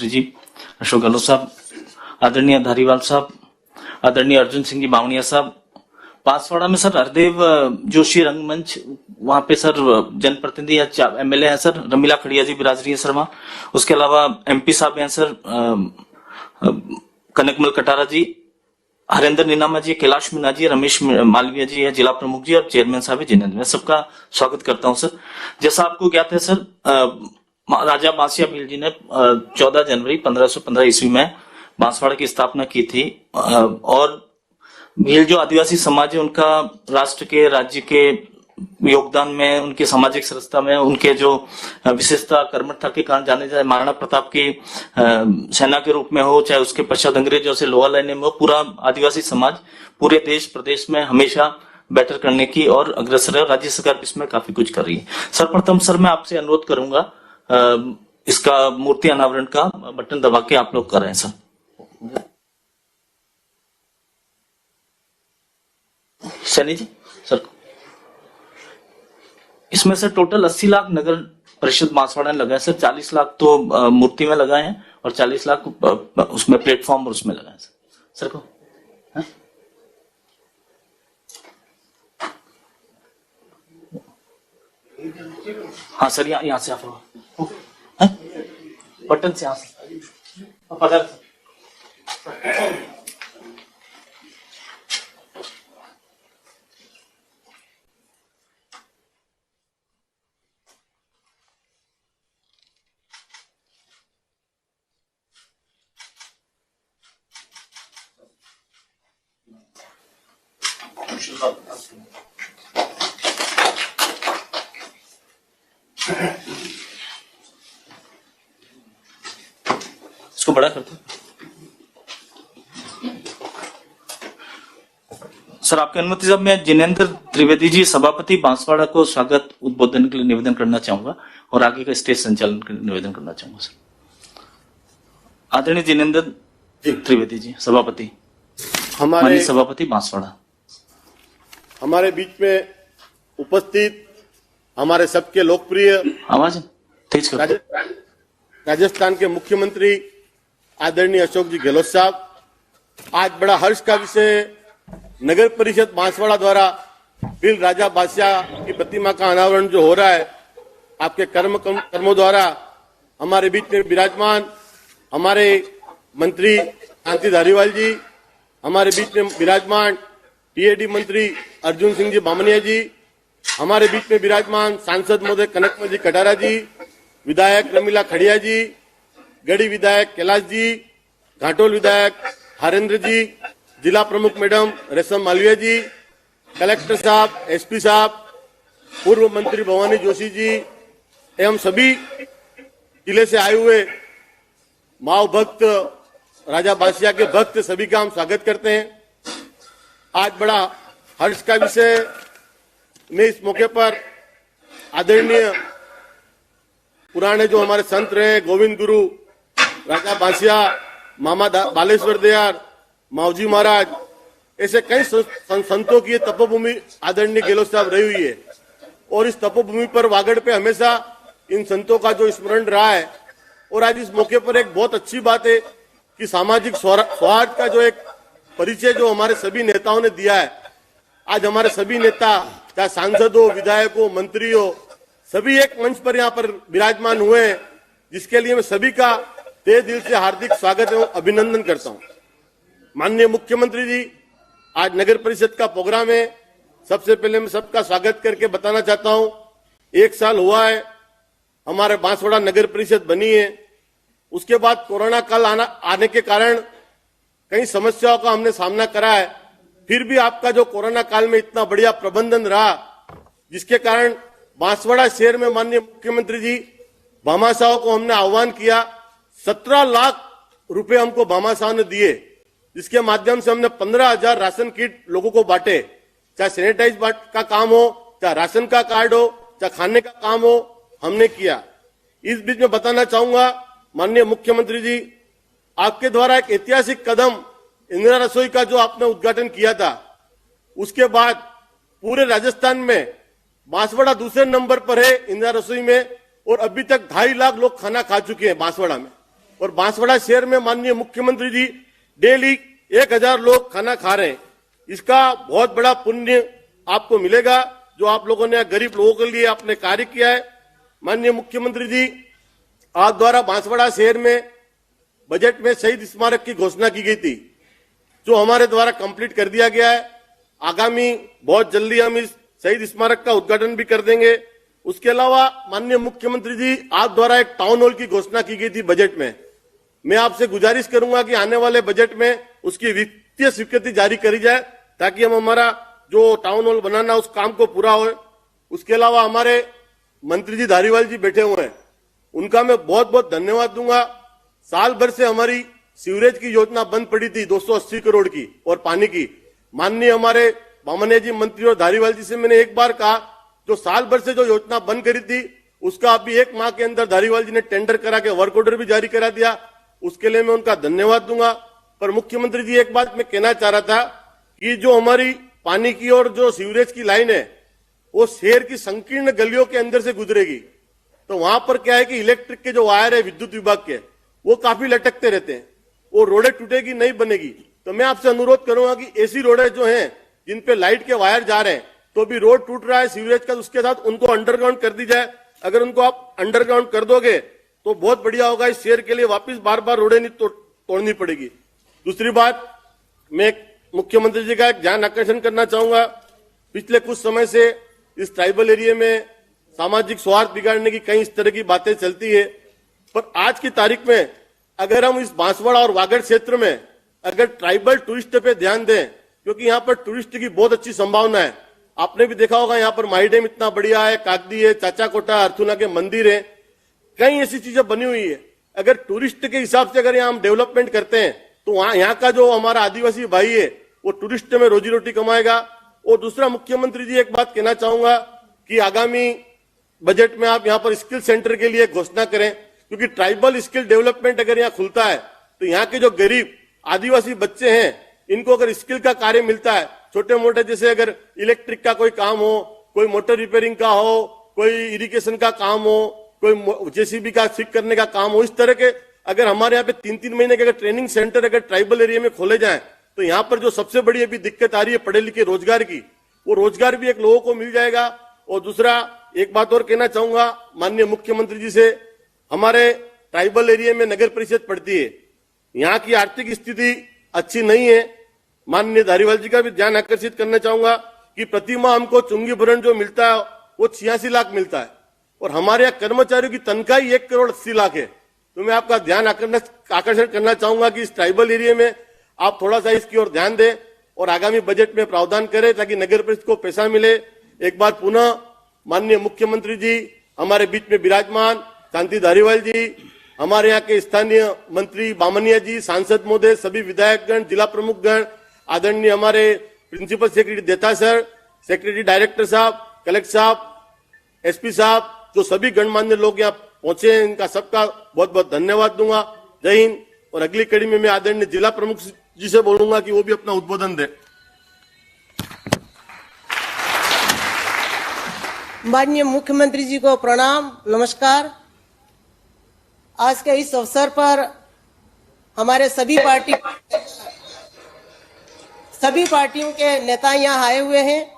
मुख्यमंत्री जी अशोक गहलोत साहब, आदरणीय धारीवाल साहब, आदरणीय अर्जुन सिंह जी बावनिया साहब, बांसवाड़ा में सर हरदेव जोशी रंगमंच, वहां पे सर जनप्रतिनिधि या एमएलए हैं सर रमीला खड़िया जी बिराज रही है सर वहां। उसके अलावा एमपी साहब हैं सर कनकमल कटारा जी, हरेंद्र नीनामा जी, कैलाश मीना जी, रमेश मालवीय जी है जिला प्रमुख जी, और चेयरमैन साहब है जिनेंद्र। मैं सबका स्वागत करता हूं सर। जैसा आपको ज्ञात है सर, राजा बांसिया भील जी ने 14 जनवरी 1515 ईस्वी में बांसवाड़ा की स्थापना की थी, और भील जो आदिवासी समाज है उनका राष्ट्र के राज्य के योगदान में, उनकी सामाजिक संस्था में, उनके जो विशेषता कर्मठता के कारण जाने जाए, महाराणा प्रताप की सेना के रूप में हो, चाहे उसके पश्चात अंग्रेजों से लोहा लेने में हो, पूरा आदिवासी समाज पूरे देश प्रदेश में हमेशा बेटर करने की और अग्रसर है। राज्य सरकार इसमें काफी कुछ कर रही है। सर्वप्रथम सर मैं आपसे अनुरोध करूंगा इसका मूर्ति अनावरण का बटन दबा के आप लोग कर रहे हैं सर। सैनी जी सर, इसमें से टोटल 80 लाख नगर परिषद बांसवाड़ा ने लगाए सर, 40 लाख तो मूर्ति में लगाए हैं और 40 लाख उसमें प्लेटफॉर्म और उसमें लगाए सर को। हाँ सर, यहाँ से आप बटन से यहाँ से पधार। इसको बड़ा करते सर। आपकी अनुमति साहब, मैं जिनेंद्र त्रिवेदी जी सभापति बांसवाड़ा को स्वागत उद्बोधन के लिए निवेदन करना चाहूंगा और आगे का स्टेज संचालन के लिए निवेदन करना चाहूंगा सर। आदरणीय जिनेंद्र त्रिवेदी जी सभापति, हमारे सभापति बांसवाड़ा, हमारे बीच में उपस्थित हमारे सबके लोकप्रिय आवाज तेज कर राजस्थान के मुख्यमंत्री आदरणीय अशोक जी गहलोत साहब, आज बड़ा हर्ष का विषय नगर परिषद बांसवाड़ा द्वारा भील राजा बादशाह की प्रतिमा का अनावरण जो हो रहा है, आपके कर्मों द्वारा हमारे बीच में विराजमान हमारे मंत्री कांति धारीवाल जी, हमारे बीच में विराजमान टीएडी मंत्री अर्जुन सिंह जी बामनिया जी, हमारे बीच में विराजमान सांसद महोदय कनकमल जी कटारा जी, विधायक रमीला खड़िया जी, गढ़ी विधायक कैलाश जी, घाटोल विधायक हरेंद्र जी, जिला प्रमुख मैडम रेशम मालवीय जी, कलेक्टर साहब, एसपी साहब, पूर्व मंत्री भवानी जोशी जी एवं सभी जिले से आए हुए माओ भक्त राजा बादशाह के भक्त सभी का हम स्वागत करते हैं। आज बड़ा हर्ष का विषय, मैं इस मौके पर आदरणीय पुराने जो हमारे संत रहे, गोविंद गुरु राजा बादशाह, मामा बालेश्वर दयाल, मावजी महाराज, ऐसे कई संतों की तपोभूमि आदरणीय गहलोत साहब रही हुई है और इस तपोभूमि पर वागड़ पे हमेशा इन संतों का जो स्मरण रहा है। और आज इस मौके पर एक बहुत अच्छी बात है कि सामाजिक सौहार्द का जो एक परिचय जो हमारे सभी नेताओं ने दिया है, आज हमारे सभी नेता चाहे सांसद हो, विधायक हो, मंत्री हो, सभी एक मंच पर यहाँ पर विराजमान हुए हैं, जिसके लिए मैं सभी का तहे दिल से हार्दिक स्वागत एवं अभिनंदन करता हूँ। माननीय मुख्यमंत्री जी, आज नगर परिषद का प्रोग्राम है। सबसे पहले मैं सबका स्वागत करके बताना चाहता हूँ, 1 साल हुआ है हमारे बांसवाड़ा नगर परिषद बनी है। उसके बाद कोरोना काल आने के कारण कई समस्याओं का हमने सामना करा है, फिर भी आपका जो कोरोना काल में इतना बढ़िया प्रबंधन रहा, जिसके कारण बांसवाड़ा शहर में माननीय मुख्यमंत्री जी भामाशाह को हमने आह्वान किया, 17 लाख रुपए हमको भामाशाह ने दिए, जिसके माध्यम से हमने 15,000 राशन किट लोगों को बांटे। चाहे सैनिटाइज का काम हो, चाहे राशन का कार्ड हो, चाहे खाने का काम हो, हमने किया। इस बीच में बताना चाहूंगा माननीय मुख्यमंत्री जी, आपके द्वारा एक ऐतिहासिक कदम इंदिरा रसोई का जो आपने उद्घाटन किया था, उसके बाद पूरे राजस्थान में बांसवाड़ा दूसरे नंबर पर है इंदिरा रसोई में, और अभी तक 2.5 लाख लोग खाना खा चुके हैं बांसवाड़ा में। और बांसवाड़ा शहर में माननीय मुख्यमंत्री जी डेली 1000 लोग खाना खा रहे हैं। इसका बहुत बड़ा पुण्य आपको मिलेगा जो आप लोगों ने गरीब लोगों के लिए आपने कार्य किया है। माननीय मुख्यमंत्री जी, आप द्वारा बांसवाड़ा शहर में बजट में शहीद स्मारक की घोषणा की गई थी, जो हमारे द्वारा कंप्लीट कर दिया गया है। आगामी बहुत जल्दी हम इस शहीद स्मारक का उद्घाटन भी कर देंगे। उसके अलावा माननीय मुख्यमंत्री जी, आप द्वारा एक टाउन हॉल की घोषणा की गई थी बजट में। मैं आपसे गुजारिश करूंगा कि आने वाले बजट में उसकी वित्तीय स्वीकृति जारी करी जाए, ताकि हम हमारा जो टाउन हॉल बनाना उस काम को पूरा हो। उसके अलावा हमारे मंत्री जी धारीवाल जी बैठे हुए हैं, उनका मैं बहुत बहुत धन्यवाद दूंगा। साल भर से हमारी सीवरेज की योजना बंद पड़ी थी 280 करोड़ की और पानी की। माननीय हमारे बामनिया जी मंत्री और धारीवाल जी से मैंने एक बार कहा, जो साल भर से जो योजना बंद करी थी उसका अभी 1 माह के अंदर धारीवाल जी ने टेंडर करा के वर्क ऑर्डर भी जारी करा दिया। उसके लिए मैं उनका धन्यवाद दूंगा। पर मुख्यमंत्री जी, एक बात मैं कहना चाह रहा था कि जो हमारी पानी की और जो सीवरेज की लाइन है वो शहर की संकीर्ण गलियों के अंदर से गुजरेगी। तो वहां पर क्या है कि इलेक्ट्रिक के जो वायर है विद्युत विभाग के, वो काफी लटकते रहते हैं। वो रोडें टूटेगी, नहीं बनेगी। तो मैं आपसे अनुरोध करूंगा कि ऐसी रोडें जो हैं जिन पे लाइट के वायर जा रहे हैं, तो भी रोड टूट रहा है सीवरेज का, उसके साथ उनको अंडरग्राउंड कर दी जाए। अगर उनको आप अंडरग्राउंड कर दोगे तो बहुत बढ़िया होगा। इस शहर के लिए वापस बार बार रोडें नहीं तोड़नी पड़ेगी। दूसरी बात, मैं मुख्यमंत्री जी का एक ध्यान आकर्षण करना चाहूंगा। पिछले कुछ समय से इस ट्राइबल एरिया में सामाजिक सौहार्द बिगाड़ने की कई इस तरह की बातें चलती है, पर आज की तारीख में अगर हम इस बांसवाड़ा और वागड़ क्षेत्र में अगर ट्राइबल टूरिस्ट पे ध्यान दें, क्योंकि यहाँ पर टूरिस्ट की बहुत अच्छी संभावना है। आपने भी देखा होगा, यहाँ पर माई डैम इतना बढ़िया है, कागदी है, चाचा कोटा, अर्थुना के मंदिर है, कई ऐसी चीजें बनी हुई है। अगर टूरिस्ट के हिसाब से अगर यहाँ हम डेवलपमेंट करते हैं तो वहां यहाँ का जो हमारा आदिवासी भाई है वो टूरिस्ट में रोजी रोटी कमाएगा। और दूसरा, मुख्यमंत्री जी, एक बात कहना चाहूंगा कि आगामी बजट में आप यहाँ पर स्किल सेंटर के लिए घोषणा करें, क्योंकि ट्राइबल स्किल डेवलपमेंट अगर यहाँ खुलता है तो यहाँ के जो गरीब आदिवासी बच्चे हैं, इनको अगर स्किल का कार्य मिलता है, छोटे मोटे, जैसे अगर इलेक्ट्रिक का कोई काम हो, कोई मोटर रिपेयरिंग का हो, कोई इरिगेशन का काम हो, कोई जेसीबी का ठीक करने का काम हो, इस तरह के अगर हमारे यहाँ पे 3-3 महीने के अगर ट्रेनिंग सेंटर अगर ट्राइबल एरिया में खोले जाएं, तो यहाँ पर जो सबसे बड़ी अभी दिक्कत आ रही है पढ़े लिखे रोजगार की, वो रोजगार भी एक लोगों को मिल जाएगा। और दूसरा, एक बात और कहना चाहूंगा माननीय मुख्यमंत्री जी से, हमारे ट्राइबल एरिया में नगर परिषद पड़ती है, यहाँ की आर्थिक स्थिति अच्छी नहीं है। माननीय धारीवाल जी का भी ध्यान आकर्षित करना चाहूंगा कि प्रति माह हमको चुंगी भरण जो मिलता है वो 86 लाख मिलता है, और हमारे यहाँ कर्मचारियों की तनख्वाह 1 करोड़ 80 लाख है। तो मैं आपका ध्यान आकर्षण करना चाहूंगा कि इस ट्राइबल एरिया में आप थोड़ा सा इसकी ओर ध्यान दें और आगामी बजट में प्रावधान करें, ताकि नगर परिषद को पैसा मिले। एक बार पुनः माननीय मुख्यमंत्री जी हमारे बीच में विराजमान, शांति धारीवाल जी, हमारे यहाँ के स्थानीय मंत्री बामनिया जी, सांसद महोदय, सभी विधायकगण, जिला प्रमुखगण, आदरणीय हमारे प्रिंसिपल सेक्रेटरी देता सर, सेक्रेटरी डायरेक्टर साहब, कलेक्टर साहब, एसपी साहब, जो सभी गणमान्य लोग यहाँ पहुंचे हैं, इनका सबका बहुत बहुत धन्यवाद दूंगा। जय हिंद। और अगली कड़ी में मैं आदरणीय जिला प्रमुख जी से बोलूंगा कि वो भी अपना उद्बोधन दे। माननीय मुख्यमंत्री जी को प्रणाम, नमस्कार। आज के इस अवसर पर हमारे सभी पार्टियों के नेता यहाँ आए हुए हैं।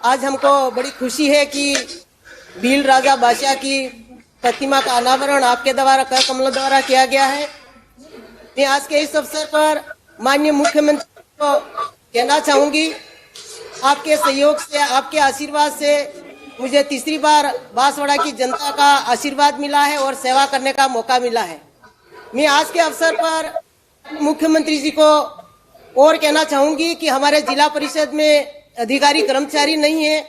आज हमको बड़ी खुशी है कि भील राजा बादशाह की प्रतिमा का अनावरण आपके द्वारा, कर कमलों द्वारा किया गया है। मैं आज के इस अवसर पर माननीय मुख्यमंत्री को कहना चाहूंगी, आपके सहयोग से, आपके आशीर्वाद से मुझे तीसरी बार बांसवाड़ा की जनता का आशीर्वाद मिला है और सेवा करने का मौका मिला है। मैं आज के अवसर पर मुख्यमंत्री जी को और कहना चाहूंगी कि हमारे जिला परिषद में अधिकारी कर्मचारी नहीं है,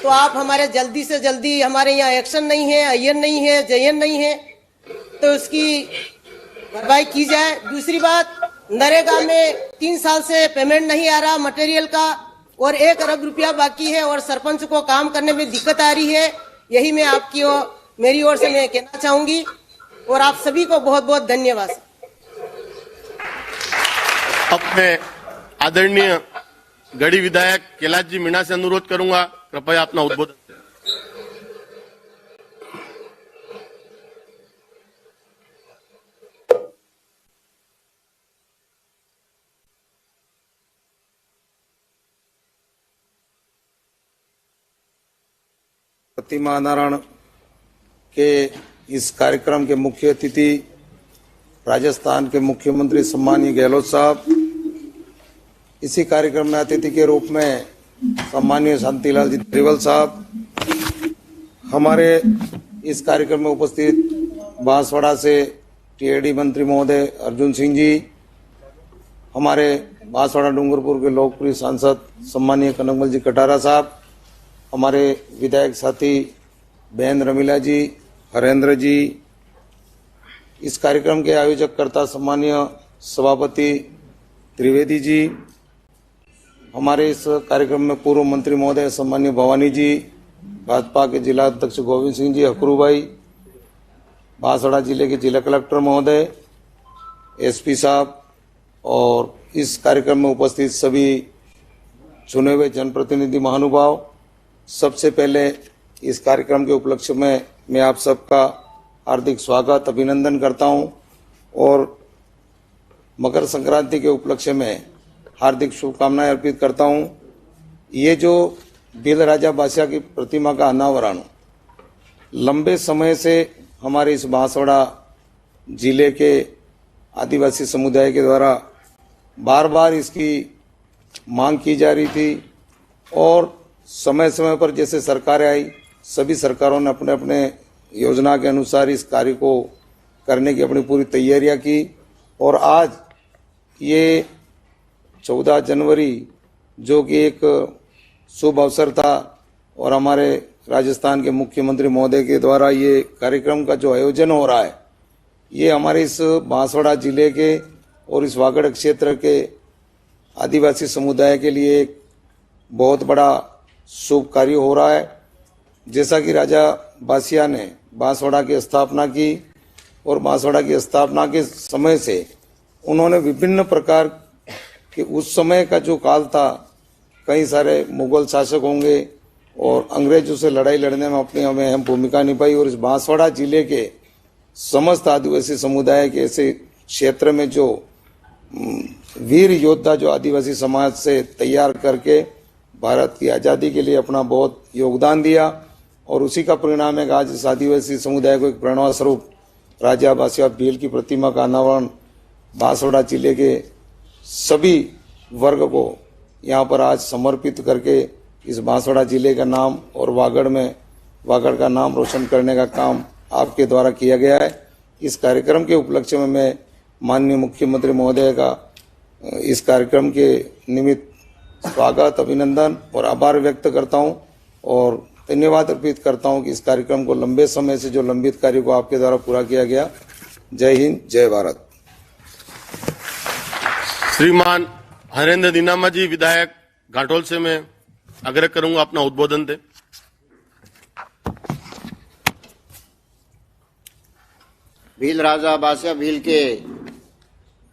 तो आप हमारे जल्दी से जल्दी, हमारे यहाँ एक्शन नहीं है, अयन नहीं है, जयन नहीं है, तो उसकी भरपाई की जाए। दूसरी बात, नरेगा में 3 साल से पेमेंट नहीं आ रहा मटेरियल का, और 1 अरब रुपया बाकी है, और सरपंच को काम करने में दिक्कत आ रही है। यही मैं आपकी मेरी ओर से मैं कहना चाहूंगी, और आप सभी को बहुत बहुत धन्यवाद। अपने आदरणीय गढ़ी विधायक कैलाश जी मीणा से अनुरोध करूंगा, कृपया अपना उद्बोधन। प्रतिमा अनावरण के इस कार्यक्रम के मुख्य अतिथि राजस्थान के मुख्यमंत्री सम्मानीय गहलोत साहब, इसी कार्यक्रम में अतिथि के रूप में सम्मानीय शांतिलाल जी त्रिवल साहब, हमारे इस कार्यक्रम में उपस्थित बांसवाड़ा से टीएडी मंत्री महोदय अर्जुन सिंह जी, हमारे बांसवाड़ा डूंगरपुर के लोकप्रिय सांसद सम्मानीय कनकमल जी कटारा साहब, हमारे विधायक साथी बहन रमीला जी, हरेंद्र जी, इस कार्यक्रम के आयोजक कर्ता सम्मानीय सभापति त्रिवेदी जी, हमारे इस कार्यक्रम में पूर्व मंत्री महोदय सम्मानीय भवानी जी, भाजपा के जिला अध्यक्ष गोविंद सिंह जी हकरू भाई, बांसवाड़ा जिले के जिला कलेक्टर महोदय, एसपी साहब और इस कार्यक्रम में उपस्थित सभी चुने हुए जनप्रतिनिधि महानुभाव, सबसे पहले इस कार्यक्रम के उपलक्ष्य में मैं आप सबका हार्दिक स्वागत अभिनंदन करता हूं और मकर संक्रांति के उपलक्ष्य में हार्दिक शुभकामनाएं अर्पित करता हूं। ये जो भील राजा बादशाह की प्रतिमा का अनावरण लंबे समय से हमारे इस बांसवाड़ा जिले के आदिवासी समुदाय के द्वारा बार बार इसकी मांग की जा रही थी और समय समय पर जैसे सरकारें आई, सभी सरकारों ने अपने अपने योजना के अनुसार इस कार्य को करने की अपनी पूरी तैयारियां की और आज ये 14 जनवरी जो कि एक शुभ अवसर था और हमारे राजस्थान के मुख्यमंत्री महोदय के द्वारा ये कार्यक्रम का जो आयोजन हो रहा है, ये हमारे इस बांसवाड़ा जिले के और इस वागड़ क्षेत्र के आदिवासी समुदाय के लिए एक बहुत बड़ा शुभ कार्य हो रहा है। जैसा कि राजा बादशाह ने बांसवाड़ा की स्थापना की और बांसवाड़ा की स्थापना के समय से उन्होंने विभिन्न प्रकार के उस समय का जो काल था, कई सारे मुगल शासक होंगे और अंग्रेजों से लड़ाई लड़ने में अपनी हमें अहम भूमिका निभाई और इस बांसवाड़ा जिले के समस्त आदिवासी समुदाय के ऐसे क्षेत्र में जो वीर योद्धा जो आदिवासी समाज से तैयार करके भारत की आज़ादी के लिए अपना बहुत योगदान दिया और उसी का परिणाम है कि आज इस आदिवासी समुदाय को एक प्रेरणा स्वरूप राजा बादशाह भील की प्रतिमा का अनावरण बांसवाड़ा जिले के सभी वर्ग को यहाँ पर आज समर्पित करके इस बांसवाड़ा जिले का नाम और वागड़ का नाम रोशन करने का काम आपके द्वारा किया गया है। इस कार्यक्रम के उपलक्ष्य में मैं माननीय मुख्यमंत्री महोदय का इस कार्यक्रम के निमित्त स्वागत, अभिनंदन और आभार व्यक्त करता हूं और धन्यवाद अर्पित करता हूं कि इस कार्यक्रम को लंबे समय से जो लंबित कार्य को आपके द्वारा पूरा किया गया। जय हिंद, जय भारत। श्रीमान हरेंद्र दीनामा जी विधायक घाटोल से मैं आग्रह करूंगा अपना उद्बोधन दे। भील राजा बादशाह भील के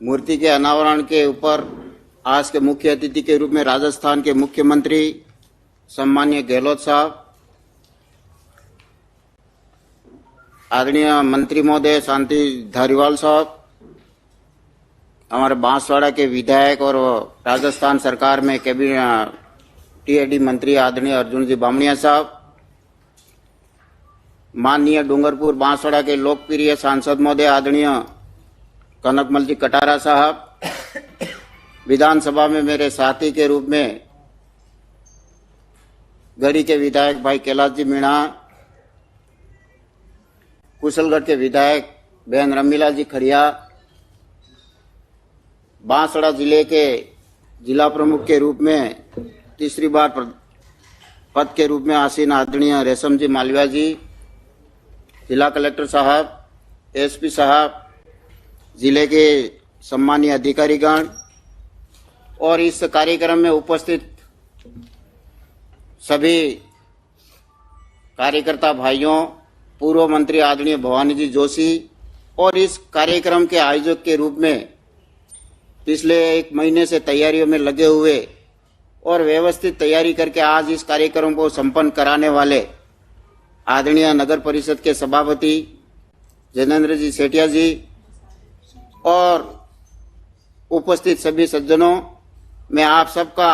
मूर्ति के अनावरण के ऊपर आज के मुख्य अतिथि के रूप में राजस्थान के मुख्यमंत्री सम्मानीय गहलोत साहब, आदरणीय मंत्री महोदय शांति धारीवाल साहब, हमारे बांसवाड़ा के विधायक और राजस्थान सरकार में कैबिनेट टीएडी मंत्री आदरणीय अर्जुन जी बामणिया साहब, माननीय डूंगरपुर बांसवाड़ा के लोकप्रिय सांसद महोदय आदरणीय कनकमल जी कटारा साहब, विधानसभा में मेरे साथी के रूप में गढ़ी के विधायक भाई कैलाश जी मीणा, कुशलगढ़ के विधायक बहन रमीला जी खड़िया, बांसवाड़ा जिले के जिला प्रमुख के रूप में तीसरी बार पद के रूप में आसीन आदरणीय रेशम जी मालविया जी, जिला कलेक्टर साहब, एसपी साहब, जिले के सम्मानीय अधिकारीगण और इस कार्यक्रम में उपस्थित सभी कार्यकर्ता भाइयों, पूर्व मंत्री आदरणीय भवानी जी जोशी और इस कार्यक्रम के आयोजक के रूप में पिछले 1 महीने से तैयारियों में लगे हुए और व्यवस्थित तैयारी करके आज इस कार्यक्रम को संपन्न कराने वाले आदरणीय नगर परिषद के सभापति जैनेन्द्र जी सेठिया जी और उपस्थित सभी सज्जनों, मैं आप सबका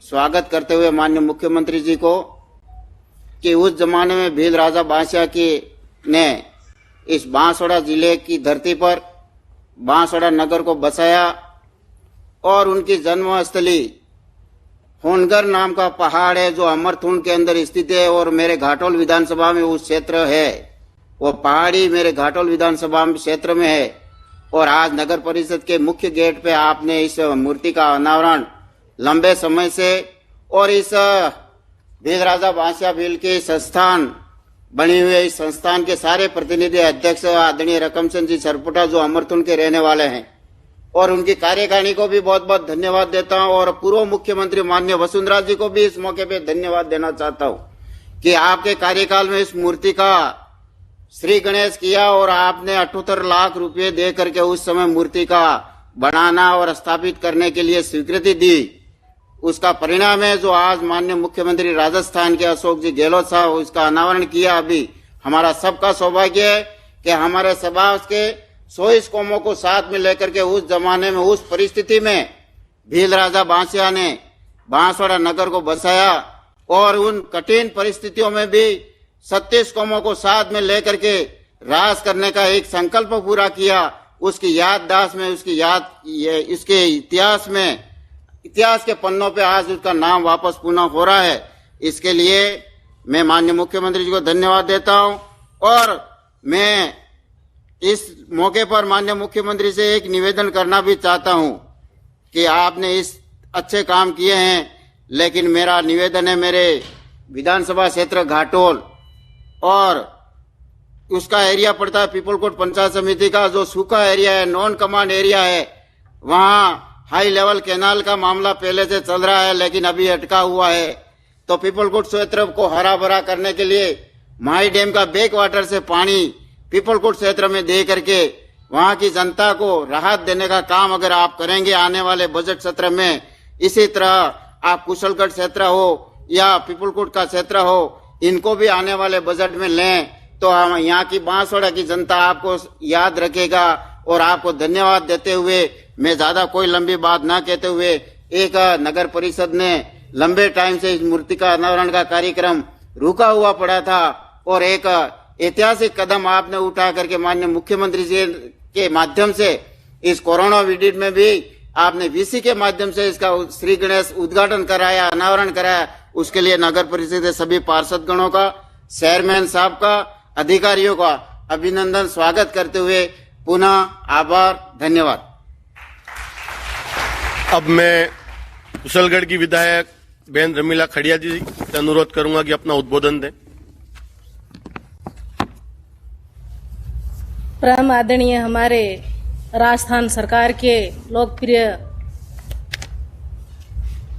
स्वागत करते हुए माननीय मुख्यमंत्री जी को कि उस जमाने में भील राजा बादशाह की ने इस बांसवाड़ा जिले की धरती पर बांसवाड़ा नगर को बसाया और उनकी जन्मस्थली होनगर नाम का पहाड़ है जो अमरथुंड के अंदर स्थित है और मेरे घाटोल विधानसभा में उस क्षेत्र है, वो पहाड़ी मेरे घाटोल विधानसभा क्षेत्र में है। और आज नगर परिषद के मुख्य गेट पे आपने इस मूर्ति का अनावरण लंबे समय से और इस भील राजा बादशाह भील के संस्थान बनी हुई इस संस्थान के सारे प्रतिनिधि अध्यक्ष आदरणीय रकमचंद जी सरपुटा जो अमरथुंड के रहने वाले हैं और उनकी कार्यकारिणी को भी बहुत बहुत धन्यवाद देता हूं और पूर्व मुख्यमंत्री माननीय वसुंधरा जी को भी इस मौके पे धन्यवाद देना चाहता हूं कि आपके कार्यकाल में इस मूर्ति का श्री गणेश किया और आपने 78 लाख रुपए दे करके उस समय मूर्ति का बनाना और स्थापित करने के लिए स्वीकृति दी। उसका परिणाम है जो आज माननीय मुख्यमंत्री राजस्थान के अशोक जी गहलोत साहब उसका अनावरण किया। अभी हमारा सबका सौभाग्य है कि हमारे समाज के 100 कौमों को साथ में लेकर के उस जमाने में उस परिस्थिति में भील राजा बादशाह ने बांसवाड़ा नगर को बसाया और उन कठिन परिस्थितियों में भी 36 कौमों को साथ में लेकर के राज करने का एक संकल्प पूरा किया। उसकी याददाश्त में इसके इतिहास के पन्नों पे आज उसका नाम वापस पुनः हो रहा है। इसके लिए मैं माननीय मुख्यमंत्री जी को धन्यवाद देता हूं और मैं इस मौके पर माननीय मुख्यमंत्री से एक निवेदन करना भी चाहता हूं कि आपने इस अच्छे काम किए हैं, लेकिन मेरा निवेदन है मेरे विधानसभा क्षेत्र घाटोल और उसका एरिया पड़ता है पीपलकोट पंचायत समिति का जो सूखा एरिया है, नॉन कमांड एरिया है, वहां हाई लेवल कैनाल का मामला पहले से चल रहा है लेकिन अभी अटका हुआ है। तो पीपलकोट क्षेत्र को हरा भरा करने के लिए माही डैम का बैक वाटर से पानी पीपलकोट क्षेत्र में दे करके वहां की जनता को राहत देने का काम अगर आप करेंगे आने वाले बजट सत्र में, इसी तरह आप कुशलगढ़ क्षेत्र हो या पीपलकोट का क्षेत्र हो, इनको भी आने वाले बजट में लें तो हम यहाँ की बांसवाड़ा की जनता आपको याद रखेगा। और आपको धन्यवाद देते हुए मैं ज्यादा कोई लंबी बात ना कहते हुए, एक नगर परिषद ने लंबे टाइम से इस मूर्ति का अनावरण का कार्यक्रम रुका हुआ पड़ा था और एक ऐतिहासिक कदम आपने उठा करके माननीय मुख्यमंत्री जी के माध्यम से इस कोरोना विडिट में भी आपने वीसी के माध्यम से इसका श्री गणेश उद्घाटन कराया, अनावरण कराया। उसके लिए नगर परिषद के सभी पार्षद गणों का, चेयरमैन साहब का, अधिकारियों का अभिनंदन स्वागत करते हुए पुनः आभार, धन्यवाद। अब मैं कुशलगढ़ की विधायक बहन रमीला खड़िया जी से अनुरोध करूंगा कि अपना उद्बोधन दें। परम आदरणीय हमारे राजस्थान सरकार के लोकप्रिय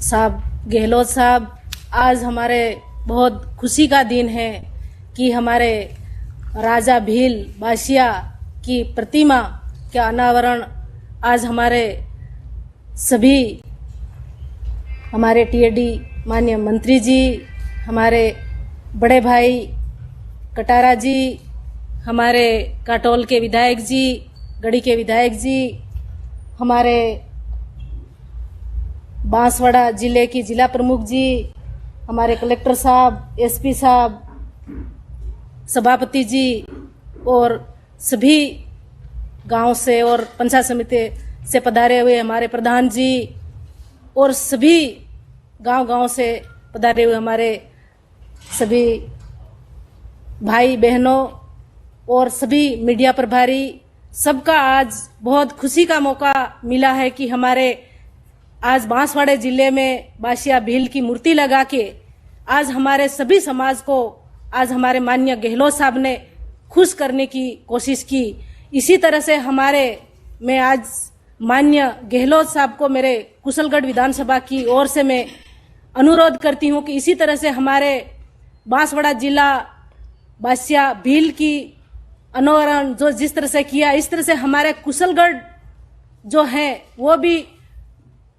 साहब गहलोत साहब, आज हमारे बहुत खुशी का दिन है कि हमारे राजा भील बादशाह की प्रतिमा का अनावरण आज हमारे सभी हमारे टीएडी माननीय मंत्री जी, हमारे बड़े भाई कटारा जी, हमारे काटोल के विधायक जी, गढ़ी के विधायक जी, हमारे बांसवाड़ा जिले की जिला प्रमुख जी, हमारे कलेक्टर साहब, एसपी साहब, सभापति जी और सभी गांव से और पंचायत समिति से पधारे हुए हमारे प्रधान जी और सभी गांव से पधारे हुए हमारे सभी भाई बहनों और सभी मीडिया प्रभारी, सबका आज बहुत खुशी का मौका मिला है कि हमारे आज बांसवाड़े जिले में बादशाह भील की मूर्ति लगा के आज हमारे सभी समाज को आज हमारे माननीय गहलोत साहब ने खुश करने की कोशिश की। इसी तरह से मैं आज माननीय गहलोत साहब को मेरे कुशलगढ़ विधानसभा की ओर से मैं अनुरोध करती हूं कि इसी तरह से हमारे बांसवाड़ा जिला बादशाह भील की अनावरण जो जिस तरह से किया, इस तरह से हमारे कुशलगढ़ जो है वो भी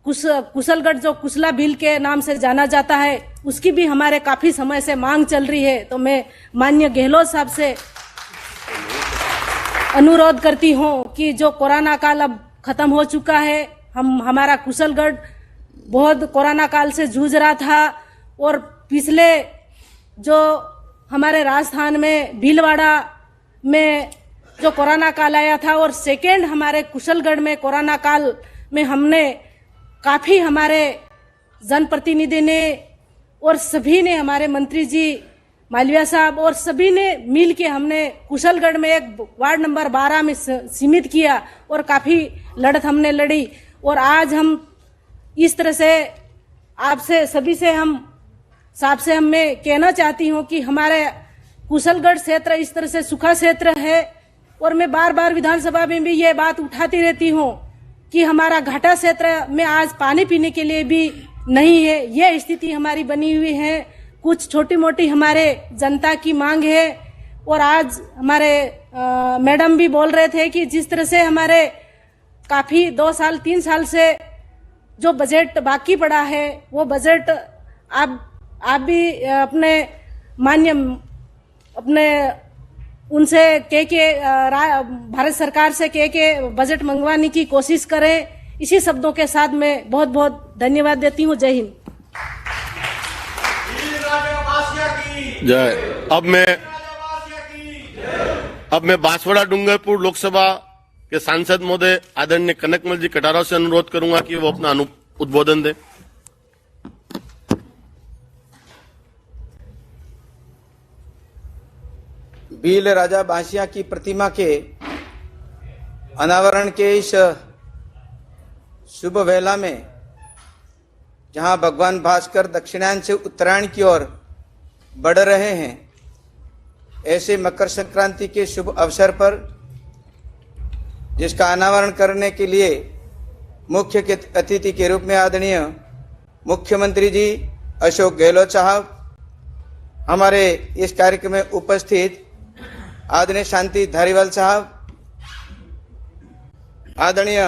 कुशलगढ़ जो कुशला भील के नाम से जाना जाता है, उसकी भी हमारे काफी समय से मांग चल रही है। तो मैं माननीय गहलोत साहब से अनुरोध करती हूं कि जो कोरोना काल अब खत्म हो चुका है, हमारा कुशलगढ़ बहुत कोरोना काल से जूझ रहा था और पिछले जो हमारे राजस्थान में भीलवाड़ा में जो कोरोना काल आया था और सेकेंड हमारे कुशलगढ़ में कोरोना काल में हमने काफी हमारे जनप्रतिनिधि ने और सभी ने, हमारे मंत्री जी मालविया साहब और सभी ने मिल के हमने कुशलगढ़ में एक वार्ड नंबर 12 में सीमित किया और काफी लड़त हमने लड़ी। और आज हम इस तरह से आपसे सभी से मैं कहना चाहती हूँ कि हमारे कुशलगढ़ क्षेत्र इस तरह से सूखा क्षेत्र है और मैं बार बार विधानसभा में भी ये बात उठाती रहती हूँ कि हमारा घाटा क्षेत्र में आज पानी पीने के लिए भी नहीं है। ये स्थिति हमारी बनी हुई है। कुछ छोटी मोटी हमारे जनता की मांग है और आज हमारे मैडम भी बोल रहे थे कि जिस तरह से हमारे काफी 2-3 साल से जो बजट बाकी पड़ा है वो बजट आप भी अपने मान्य अपने उनसे कह के भारत सरकार से कह के बजट मंगवाने की कोशिश करें। इसी शब्दों के साथ मैं बहुत बहुत धन्यवाद देती हूँ। जय हिंद। जय। अब मैं बांसवाड़ा डूंगरपुर लोकसभा के सांसद महोदय आदरणीय कनकमल जी कटारा से अनुरोध करूंगा कि वो अपना उद्बोधन दें। भील राजा बांसिया की प्रतिमा के अनावरण के इस शुभ वेला में जहां भगवान भास्कर दक्षिणायन से उत्तरायण की ओर बढ़ रहे हैं, ऐसे मकर संक्रांति के शुभ अवसर पर जिसका अनावरण करने के लिए मुख्य अतिथि के रूप में आदरणीय मुख्यमंत्री जी अशोक गहलोत साहब, हमारे इस कार्यक्रम में उपस्थित आदरणीय शांति धारीवाल साहब, आदरणीय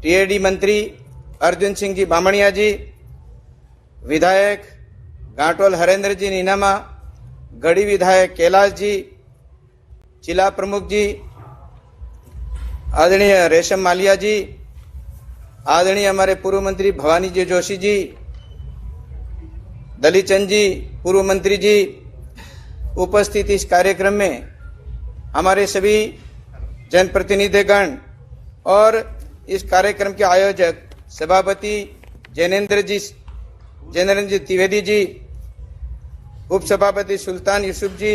टीएडी मंत्री अर्जुन सिंह जी बामणिया जी, विधायक गांटोल हरेंद्र जी नीनामा, गढ़ी विधायक कैलाश जी, जिला प्रमुख जी आदरणीय रेशम मालिया जी, आदरणीय हमारे पूर्व मंत्री भवानी जी जोशी जी, दलीचंद जी पूर्व मंत्री जी, उपस्थित इस कार्यक्रम में हमारे सभी जनप्रतिनिधिगण और इस कार्यक्रम के आयोजक सभापति जैनेन्द्र जी त्रिवेदी जी, उप सभापति सुल्तान यूसुफ जी,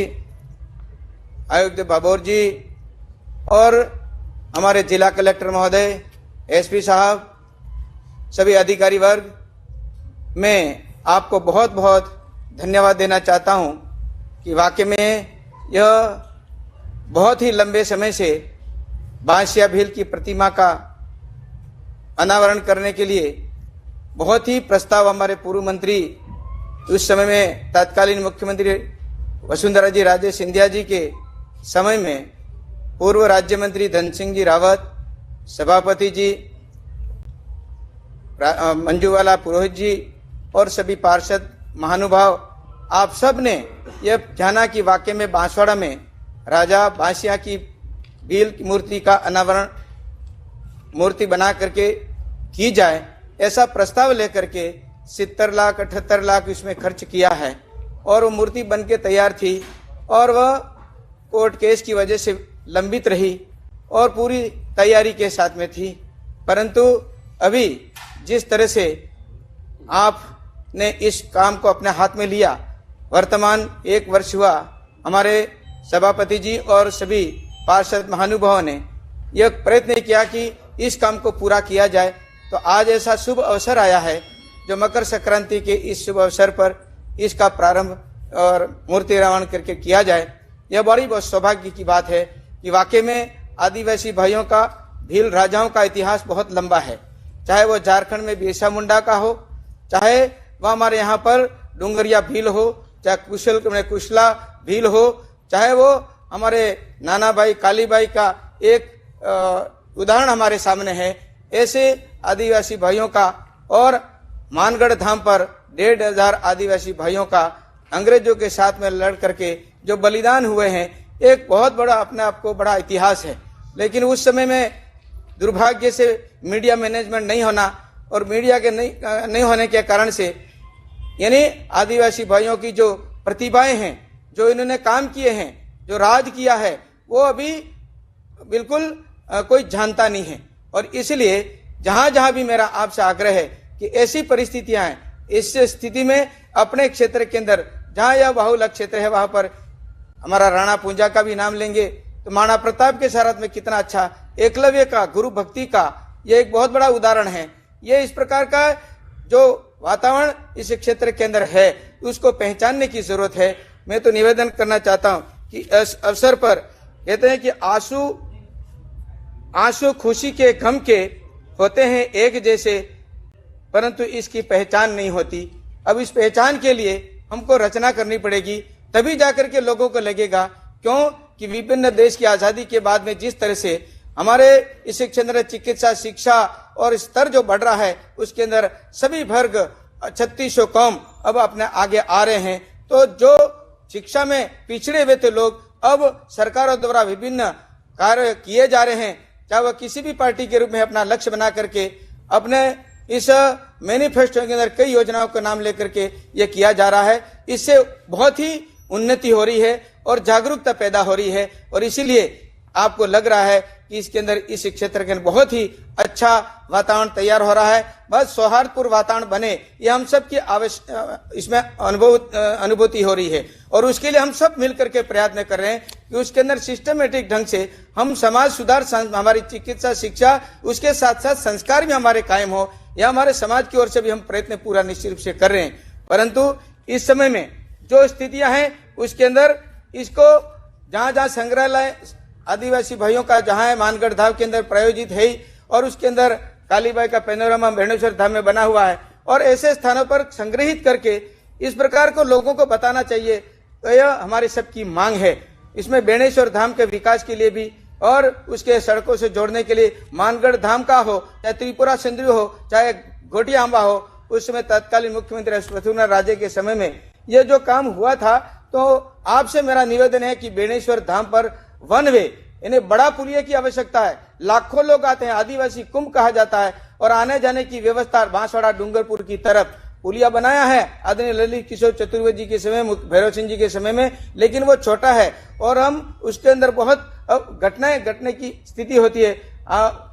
आयुक्त बाबोर जी और हमारे जिला कलेक्टर महोदय, एसपी साहब, सभी अधिकारी वर्ग, मैं आपको बहुत बहुत धन्यवाद देना चाहता हूं कि वाकई में यह बहुत ही लंबे समय से बांसिया भील की प्रतिमा का अनावरण करने के लिए बहुत ही प्रस्ताव हमारे पूर्व मंत्री उस समय में तत्कालीन मुख्यमंत्री वसुंधरा जी राजे सिंधिया जी के समय में पूर्व राज्य मंत्री धन सिंह जी रावत, सभापति जी मंजूवाला पुरोहित जी और सभी पार्षद महानुभाव, आप सब ने यह जाना कि वाकई में बांसवाड़ा में राजा बांसिया की भील की मूर्ति का अनावरण मूर्ति बना करके की जाए, ऐसा प्रस्ताव लेकर के 70 लाख 78 लाख इसमें खर्च किया है और वो मूर्ति बन के तैयार थी और वह कोर्ट केस की वजह से लंबित रही और पूरी तैयारी के साथ में थी। परंतु अभी जिस तरह से आपने इस काम को अपने हाथ में लिया, वर्तमान 1 वर्ष हुआ, हमारे सभापति जी और सभी पार्षद महानुभावों ने यह प्रयत्न किया कि इस काम को पूरा किया जाए। तो आज ऐसा शुभ अवसर आया है जो मकर संक्रांति के इस शुभ अवसर पर इसका प्रारंभ और मूर्ति निर्माण करके किया जाए। यह बड़ी बहुत सौभाग्य की बात है कि वाकई में आदिवासी भाइयों का, भील राजाओं का इतिहास बहुत लंबा है, चाहे वो झारखंड में बिरसा मुंडा का हो, चाहे वह हमारे यहाँ पर डूंगरिया भील हो, चाहे कुशल में कुशला भील हो, चाहे वो हमारे नाना भाई कालीबाई का एक उदाहरण हमारे सामने है। ऐसे आदिवासी भाइयों का और मानगढ़ धाम पर 1,500 आदिवासी भाइयों का अंग्रेजों के साथ में लड़ करके जो बलिदान हुए हैं, एक बहुत बड़ा अपने आप को बड़ा इतिहास है। लेकिन उस समय में दुर्भाग्य से मीडिया मैनेजमेंट नहीं होना और मीडिया के नहीं होने के कारण से यानी आदिवासी भाइयों की जो प्रतिभाएं हैं, जो इन्होंने काम किए हैं, जो राज किया है, वो अभी बिल्कुल कोई जानता नहीं है। और इसलिए जहां जहां भी मेरा आपसे आग्रह है कि ऐसी परिस्थितियां हैं, इस स्थिति में अपने क्षेत्र के अंदर जहां यह बाहुल्य क्षेत्र है वहां पर हमारा राणा पूंजा का भी नाम लेंगे तो महाराणा प्रताप के सारथ में कितना अच्छा, एकलव्य का, गुरु भक्ति का यह एक बहुत बड़ा उदाहरण है। ये इस प्रकार का जो वातावरण इस क्षेत्र के अंदर है उसको पहचानने की जरूरत है। मैं तो निवेदन करना चाहता हूं कि इस अवसर पर कहते हैं कि आंसू खुशी के गम के होते हैं एक जैसे, परंतु इसकी पहचान नहीं होती। अब इस पहचान के लिए हमको रचना करनी पड़ेगी, तभी जाकर के लोगों को लगेगा। क्यों कि विभिन्न देश की आजादी के बाद में जिस तरह से हमारे इस क्षेत्र में चिकित्सा, शिक्षा और स्तर जो बढ़ रहा है उसके अंदर सभी वर्ग 3600 कौम अब अपने आगे आ रहे हैं। तो जो शिक्षा में पिछड़े हुए थे लोग अब सरकारों द्वारा विभिन्न कार्य किए जा रहे हैं, चाहे वह किसी भी पार्टी के रूप में अपना लक्ष्य बना करके अपने इस मैनिफेस्टो के अंदर कई योजनाओं का नाम लेकर के ये किया जा रहा है। इससे बहुत ही उन्नति हो रही है और जागरूकता पैदा हो रही है और इसीलिए आपको लग रहा है कि इसके अंदर इस क्षेत्र के अंदर बहुत ही अच्छा वातावरण तैयार हो रहा है। बस सौहार्दपूर्ण वातावरण बने, ये हम सब की इसमें अनुभूति हो रही है और उसके लिए हम सब मिलकर के प्रयत्न कर रहे हैं कि उसके अंदर सिस्टमेटिक ढंग से हम समाज सुधार, हमारी चिकित्सा, शिक्षा, उसके साथ साथ संस्कार भी हमारे कायम हो। यह हमारे समाज की ओर से भी हम प्रयत्न पूरा निश्चित रूप से कर रहे हैं। परंतु इस समय में जो स्थितियां हैं उसके अंदर इसको जहां जहां संग्रहालय आदिवासी भाइयों का जहां है मानगढ़ धाम के अंदर प्रायोजित है और उसके अंदर कालीबाई का पैनोरामा बेणेश्वर धाम में बना हुआ है और ऐसे स्थानों पर संग्रहित करके इस प्रकार को लोगों को बताना चाहिए। तो यह हमारी सबकी मांग है। इसमें बेणेश्वर धाम के विकास के लिए भी और उसके सड़कों से जोड़ने के लिए मानगढ़ धाम का हो, चाहे त्रिपुरा सुंदरी हो, चाहे घोटिया अम्बा हो, उस समय तत्कालीन मुख्यमंत्री पृथ्वीनाथ राजे के समय में यह जो काम हुआ था। तो आपसे मेरा निवेदन है कि बेणेश्वर धाम पर वन वे इन्हें बड़ा पुलिया की आवश्यकता है। लाखों लोग आते हैं, आदिवासी कुंभ कहा जाता है और आने जाने की व्यवस्था बांसवाड़ा डूंगरपुर की तरफ पुलिया बनाया है आदरणीय ललित किशोर चतुर्वेदी जी के समय, भैरव सिंह जी के समय में, लेकिन वो छोटा है और हम उसके अंदर बहुत घटनाएं घटने की स्थिति होती है।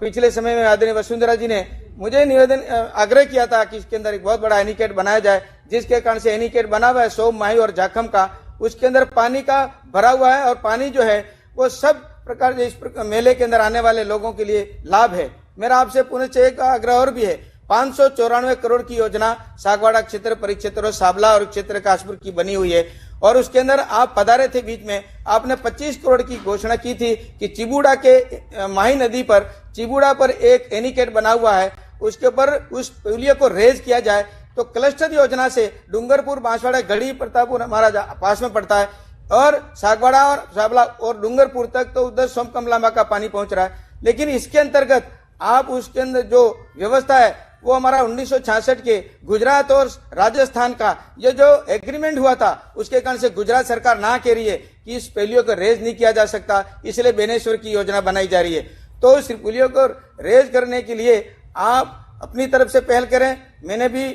पिछले समय में आदरणीय वसुंधरा जी ने मुझे निवेदन आग्रह किया था कि इसके अंदर एक बहुत बड़ा एनीकेट बनाया जाए, जिसके कारण से एनीकेट बना हुआ है सोम, माही और जाखम का, उसके अंदर पानी का भरा हुआ है और पानी जो है वो सब प्रकार से इस मेले के अंदर आने वाले लोगों के लिए लाभ है। मेरा आपसे पुनः एक आग्रह और भी है। 594 करोड़ की योजना सागवाड़ा क्षेत्र, परिक्षेत्र, साबला और क्षेत्र काशपुर की बनी हुई है और उसके अंदर आप पधारे थे बीच में, आपने 25 करोड़ की घोषणा की थी कि चिबूड़ा के माही नदी पर, चिबूड़ा पर एक एनीकेट बना हुआ है, उसके ऊपर उस पुलिया को रेज किया जाए। तो क्लस्टर योजना से डूंगरपुर, बांसवाड़ा, गढ़ी, प्रतापपुर हमारा पास में पड़ता है और सागवाड़ा और साबला और डूंगरपुर तक तो उधर सोमकमलांबा का पानी पहुंच रहा है। लेकिन इसके अंतर्गत आप उसके अंदर जो व्यवस्था है वो हमारा 1966 के गुजरात और राजस्थान का ये जो एग्रीमेंट हुआ था उसके कारण से गुजरात सरकार ना कह रही है कि इस पुलियों को रेज नहीं किया जा सकता, इसलिए बेनेश्वर की योजना बनाई जा रही है। तो इस पुलियों को रेज करने के लिए आप अपनी तरफ से पहल करें। मैंने भी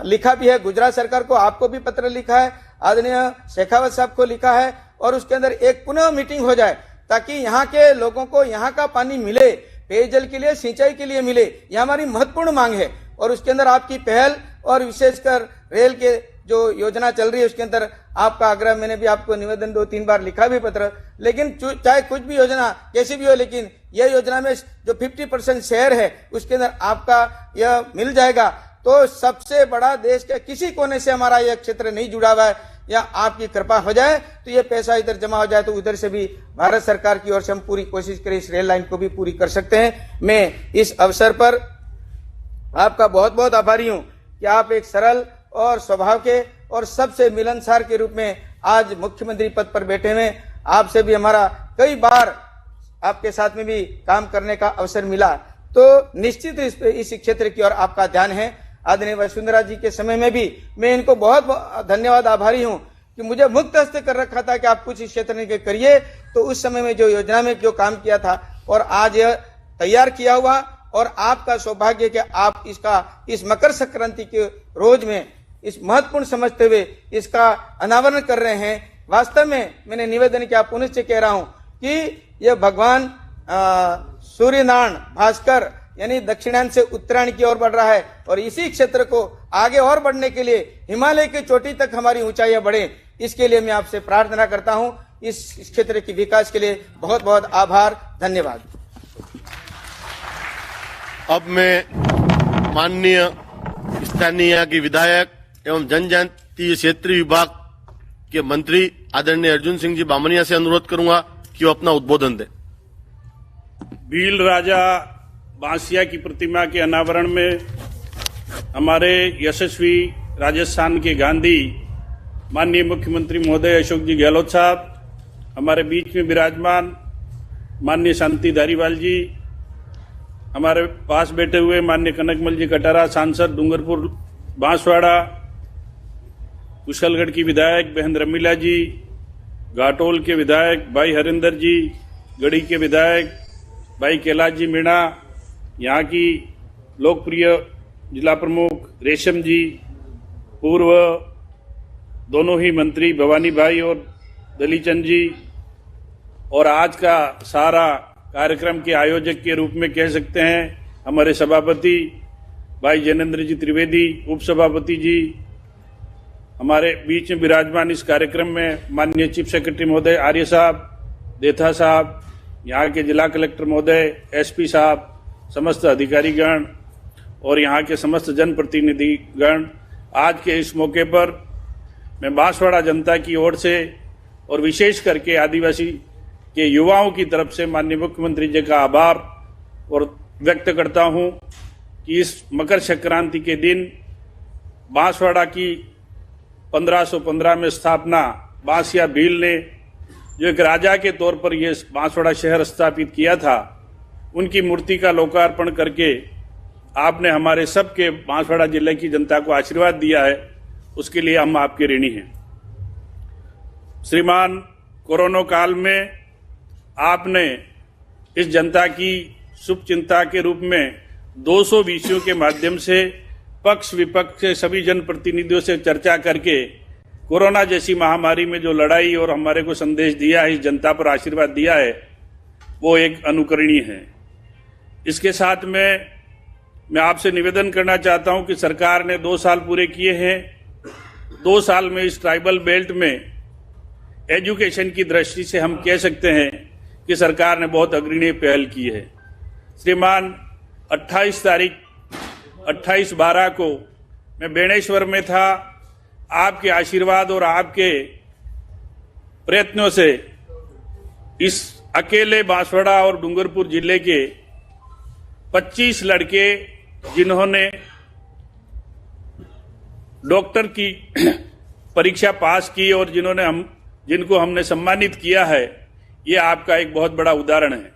लिखा भी है गुजरात सरकार को, आपको भी पत्र लिखा है, आदरणीय शेखावत साहब को लिखा है और उसके अंदर एक पुनः मीटिंग हो जाए ताकि यहाँ के लोगों को यहाँ का पानी मिले, पेयजल के लिए, सिंचाई के लिए मिले। यह हमारी महत्वपूर्ण मांग है और उसके अंदर आपकी पहल और विशेषकर रेल के जो योजना चल रही है उसके अंदर आपका आग्रह, मैंने भी आपको निवेदन 2-3 बार लिखा भी पत्र, लेकिन चाहे कुछ भी योजना कैसी भी हो, लेकिन यह योजना में जो 50% शेयर है उसके अंदर आपका यह मिल जाएगा तो सबसे बड़ा देश के किसी कोने से हमारा यह क्षेत्र नहीं जुड़ा हुआ है, या आपकी कृपा हो जाए तो ये पैसा इधर जमा हो जाए तो उधर से भी भारत सरकार की ओर से हम पूरी कोशिश करें इस रेल लाइन को भी पूरी कर सकते हैं। मैं इस अवसर पर आपका बहुत बहुत आभारी हूं कि आप एक सरल और स्वभाव के और सबसे मिलनसार के रूप में आज मुख्यमंत्री पद पर बैठे हुए। आपसे भी हमारा कई बार आपके साथ में भी काम करने का अवसर मिला, तो निश्चित इस क्षेत्र की ओर आपका ध्यान है। आदरणीय वसुंधरा जी के समय में भी मैं इनको बहुत धन्यवाद आभारी हूं कि मुझे मुक्त हस्त कर रखा था कि आप कुछ इस क्षेत्र में करिए, तो उस समय में जो योजना में जो काम किया था और आज यह तैयार किया हुआ और आपका सौभाग्य कि आप इसका इस मकर संक्रांति के रोज में इस महत्वपूर्ण समझते हुए इसका अनावरण कर रहे हैं। वास्तव में मैंने निवेदन किया, पुनश्च कह रहा हूं कि यह भगवान सूर्यनारायण भास्कर यानी दक्षिणायन से उत्तरायण की ओर बढ़ रहा है और इसी क्षेत्र को आगे और बढ़ने के लिए हिमालय की चोटी तक हमारी ऊंचाइयां बढ़े, इसके लिए मैं आपसे प्रार्थना करता हूं। इस क्षेत्र के विकास के लिए बहुत बहुत आभार, धन्यवाद। अब मैं माननीय स्थानीय के विधायक एवं जनजातीय क्षेत्रीय विभाग के मंत्री आदरणीय अर्जुन सिंह जी बामनिया से अनुरोध करूंगा कि वो अपना उद्बोधन दें। भील राजा बांसिया की प्रतिमा के अनावरण में हमारे यशस्वी राजस्थान के गांधी माननीय मुख्यमंत्री महोदय अशोक जी गहलोत साहब, हमारे बीच में विराजमान माननीय शांति धारीवाल जी, हमारे पास बैठे हुए माननीय कनकमल जी कटारा सांसद डूंगरपुर बांसवाड़ा, कुशलगढ़ की विधायक बहन रमीला जी, घाटोल के विधायक भाई हरिंदर जी, गढ़ी के विधायक भाई कैलाश जी मीणा, यहाँ की लोकप्रिय जिला प्रमुख रेशम जी, पूर्व दोनों ही मंत्री भवानी भाई और दलीचंद जी, और आज का सारा कार्यक्रम के आयोजक के रूप में कह सकते हैं हमारे सभापति भाई जैनेन्द्र जी त्रिवेदी, उपसभापति जी, हमारे बीच में विराजमान इस कार्यक्रम में माननीय चीफ सेक्रेटरी महोदय आर्य साहब, देथा साहब, यहाँ के जिला कलेक्टर महोदय, एसपी साहब, समस्त अधिकारीगण और यहाँ के समस्त जनप्रतिनिधिगण, आज के इस मौके पर मैं बांसवाड़ा जनता की ओर से और विशेष करके आदिवासी के युवाओं की तरफ से माननीय मुख्यमंत्री जी का आभार और व्यक्त करता हूँ कि इस मकर संक्रांति के दिन बांसवाड़ा की 1515 में स्थापना बांसिया भील ने जो एक राजा के तौर पर यह बांसवाड़ा शहर स्थापित किया था, उनकी मूर्ति का लोकार्पण करके आपने हमारे सबके बांसवाड़ा जिले की जनता को आशीर्वाद दिया है, उसके लिए हम आपके ऋणी हैं। श्रीमान, कोरोना काल में आपने इस जनता की शुभ चिंता के रूप में 200 विषयों के माध्यम से पक्ष विपक्ष के सभी जनप्रतिनिधियों से चर्चा करके कोरोना जैसी महामारी में जो लड़ाई और हमारे को संदेश दिया है, इस जनता पर आशीर्वाद दिया है, वो एक अनुकरणीय है। इसके साथ में मैं आपसे निवेदन करना चाहता हूं कि सरकार ने 2 साल पूरे किए हैं। 2 साल में इस ट्राइबल बेल्ट में एजुकेशन की दृष्टि से हम कह सकते हैं कि सरकार ने बहुत अग्रणी पहल की है। श्रीमान, 28/12 को मैं बेणेश्वर में था। आपके आशीर्वाद और आपके प्रयत्नों से इस अकेले बांसवाड़ा और डूंगरपुर जिले के 25 लड़के जिन्होंने डॉक्टर की परीक्षा पास की और जिनको हमने सम्मानित किया है, ये आपका एक बहुत बड़ा उदाहरण है।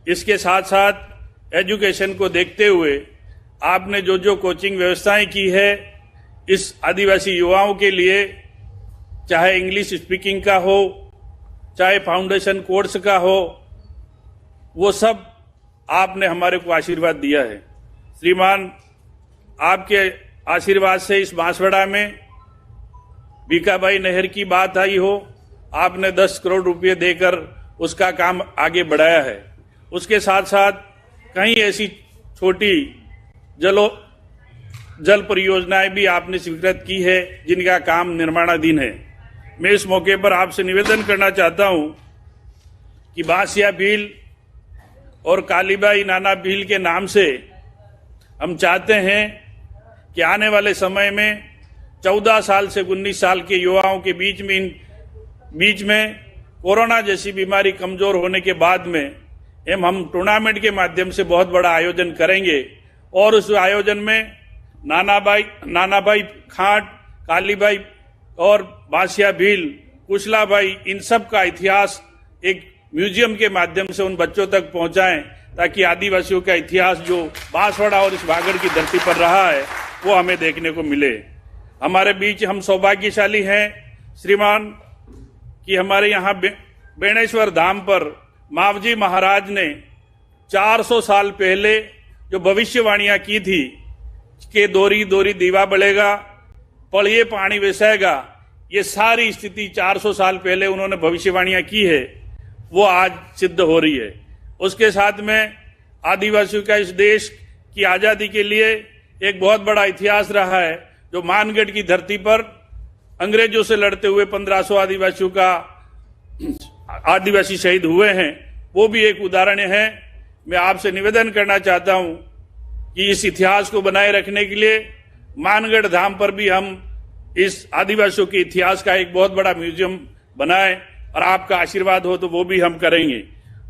इसके साथ साथ एजुकेशन को देखते हुए आपने जो जो कोचिंग व्यवस्थाएं की है इस आदिवासी युवाओं के लिए, चाहे इंग्लिश स्पीकिंग का हो, चाहे फाउंडेशन कोर्स का हो, वो सब आपने हमारे को आशीर्वाद दिया है। श्रीमान, आपके आशीर्वाद से इस बांसवाड़ा में बीकाबाई नहर की बात आई हो, आपने 10 करोड़ रुपए देकर उसका काम आगे बढ़ाया है। उसके साथ साथ कई ऐसी छोटी जल परियोजनाएं भी आपने स्वीकृत की है जिनका काम निर्माणाधीन है। मैं इस मौके पर आपसे निवेदन करना चाहता हूं कि बांसिया भील और कालीबाई नाना भील के नाम से हम चाहते हैं कि आने वाले समय में 14 साल से 19 साल के युवाओं के बीच में कोरोना जैसी बीमारी कमजोर होने के बाद में हम टूर्नामेंट के माध्यम से बहुत बड़ा आयोजन करेंगे और उस आयोजन में नानाबाई खाट, कालीबाई और बांसिया भील, कुशलाबाई, इन सब का इतिहास एक म्यूजियम के माध्यम से उन बच्चों तक पहुंचाएं ताकि आदिवासियों का इतिहास जो बांसवाड़ा और इस भागड़ की धरती पर रहा है वो हमें देखने को मिले। हमारे बीच हम सौभाग्यशाली हैं श्रीमान कि हमारे यहाँ बेणेश्वर धाम पर मावजी महाराज ने 400 साल पहले जो भविष्यवाणियां की थी कि दोरी दोरी दीवा बढ़ेगा, पढ़िए पानी बरसेगा, ये सारी स्थिति 400 साल पहले उन्होंने भविष्यवाणियां की है, वो आज सिद्ध हो रही है। उसके साथ में आदिवासियों का इस देश की आजादी के लिए एक बहुत बड़ा इतिहास रहा है, जो मानगढ़ की धरती पर अंग्रेजों से लड़ते हुए 1500 आदिवासी शहीद हुए हैं, वो भी एक उदाहरण है। मैं आपसे निवेदन करना चाहता हूं कि इस इतिहास को बनाए रखने के लिए मानगढ़ धाम पर भी हम इस आदिवासियों के इतिहास का एक बहुत बड़ा म्यूजियम बनाएं, और आपका आशीर्वाद हो तो वो भी हम करेंगे।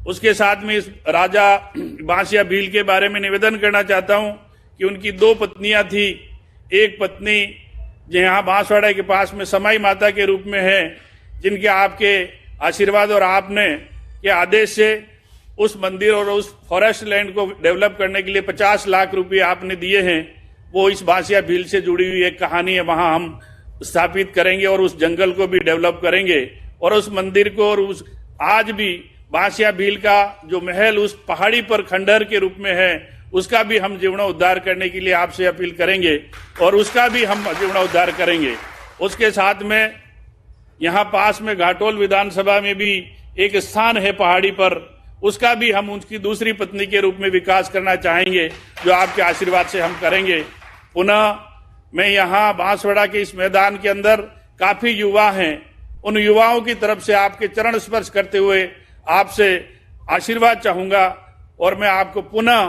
उसके साथ में इस राजा बांसिया भील के बारे में निवेदन करना चाहता हूं कि उनकी 2 पत्नियां थी। एक पत्नी जो यहाँ बांसवाड़ा के पास में समाई माता के रूप में है, जिनके आपके आशीर्वाद और आपने के आदेश से उस मंदिर और उस फॉरेस्ट लैंड को डेवलप करने के लिए 50 लाख रुपए आपने दिए हैं। वो इस बांसिया भील से जुड़ी हुई एक कहानी है, वहां हम स्थापित करेंगे और उस जंगल को भी डेवलप करेंगे, और उस मंदिर को और उस आज भी बांसिया भील का जो महल उस पहाड़ी पर खंडहर के रूप में है, उसका भी हम जीर्णोद्धार करने के लिए आपसे अपील करेंगे, और उसका भी हम जीर्णोद्धार करेंगे। उसके साथ में यहाँ पास में घाटोल विधानसभा में भी एक स्थान है पहाड़ी पर, उसका भी हम उनकी दूसरी पत्नी के रूप में विकास करना चाहेंगे, जो आपके आशीर्वाद से हम करेंगे। पुनः मैं यहाँ बांसवाड़ा के इस मैदान के अंदर काफी युवा हैं, उन युवाओं की तरफ से आपके चरण स्पर्श करते हुए आपसे आशीर्वाद चाहूंगा, और मैं आपको पुनः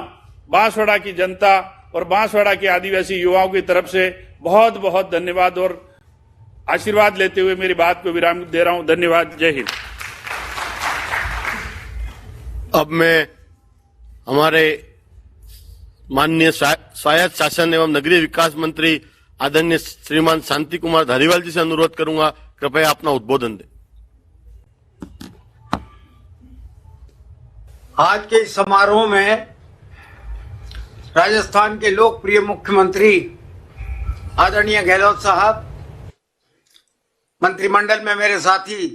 बांसवाड़ा की जनता और बांसवाड़ा के आदिवासी युवाओं की तरफ से बहुत बहुत धन्यवाद और आशीर्वाद लेते हुए मेरी बात को विराम दे रहा हूं। धन्यवाद। जय हिंद। अब मैं हमारे माननीय स्वायत्त शासन एवं नगरीय विकास मंत्री आदरणीय श्रीमान शांति कुमार धारीवाल जी से अनुरोध करूंगा, कृपया अपना उद्बोधन दें। आज के इस समारोह में राजस्थान के लोकप्रिय मुख्यमंत्री आदरणीय गहलोत साहब, मंत्रिमंडल में मेरे साथी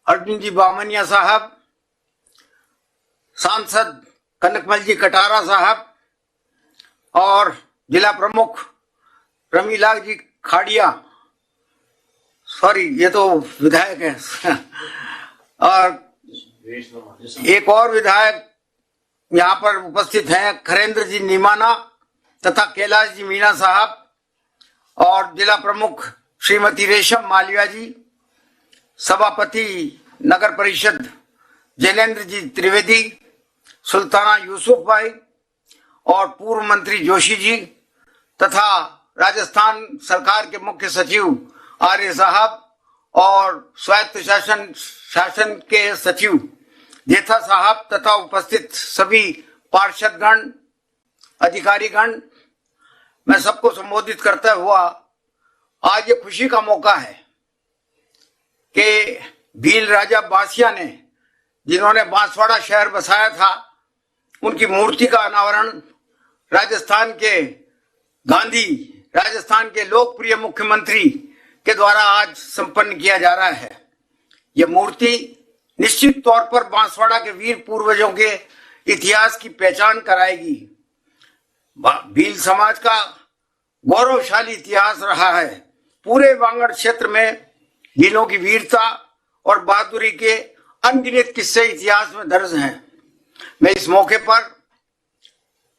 अर्जुन जी बामनिया साहब, सांसद कनकमल जी कटारा साहब और जिला प्रमुख रमीलाल जी खाड़िया, सॉरी ये तो विधायक है, और एक और विधायक यहाँ पर उपस्थित हैं, खरेंद्र जी नीमाना तथा कैलाश जी मीणा साहब, और जिला प्रमुख श्रीमती रेशम मालविया जी, सभापति नगर परिषद जैनेन्द्र जी त्रिवेदी, सुल्ताना यूसुफ भाई और पूर्व मंत्री जोशी जी, तथा राजस्थान सरकार के मुख्य सचिव आर्य साहब और स्वायत्त शासन के सचिव जेठा साहब तथा उपस्थित सभी पार्षदगण, अधिकारीगण, मैं सबको संबोधित करता हुआ आज ये खुशी का मौका है कि भील राजा बांसिया ने, जिन्होंने बांसवाड़ा शहर बसाया था, उनकी मूर्ति का अनावरण राजस्थान के गांधी, राजस्थान के लोकप्रिय मुख्यमंत्री के द्वारा आज संपन्न किया जा रहा है। यह मूर्ति निश्चित तौर पर बांसवाड़ा के वीर पूर्वजों के इतिहास की पहचान कराएगी। भील समाज का गौरवशाली इतिहास रहा है। पूरे वांगड़ क्षेत्र में भीलों की वीरता और बहादुरी के अनगिनत किस्से इतिहास में दर्ज हैं। मैं इस मौके पर,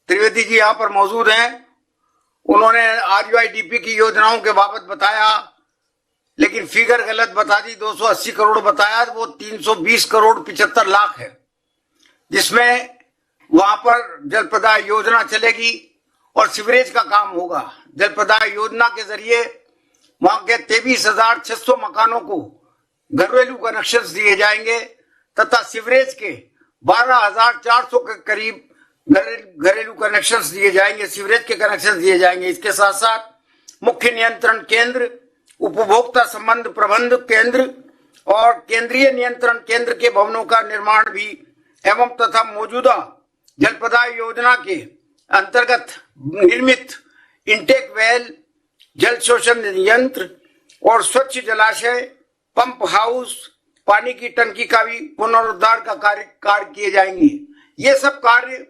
त्रिवेदी जी यहाँ पर मौजूद हैं, उन्होंने RUIDP की योजनाओं के बाबत बताया, लेकिन फिगर गलत बता दी, 280 करोड़ बताया, वो 320 करोड़ 75 लाख है, जिसमें वहां पर जलप्रदाय योजना चलेगी और सीवरेज का काम होगा। जलप्रदाय योजना के जरिए वहां के 23,600 मकानों को घरेलू कनेक्शन दिए जाएंगे तथा सीवरेज के 12,400 के करीब घरेलू कनेक्शन दिए जाएंगे, सीवरेज के कनेक्शन दिए जाएंगे। इसके साथ साथ मुख्य नियंत्रण केंद्र, उपभोक्ता संबंध प्रबंध केंद्र और केंद्रीय नियंत्रण केंद्र के भवनों का निर्माण भी एवं तथा मौजूदा जलप्रदाय योजना के अंतर्गत निर्मित इंटेक वेल, जल शोषण यंत्र और स्वच्छ जलाशय, पंप हाउस, पानी की टंकी का भी पुनरुद्धार का कार्य किए जाएंगे। ये सब कार्य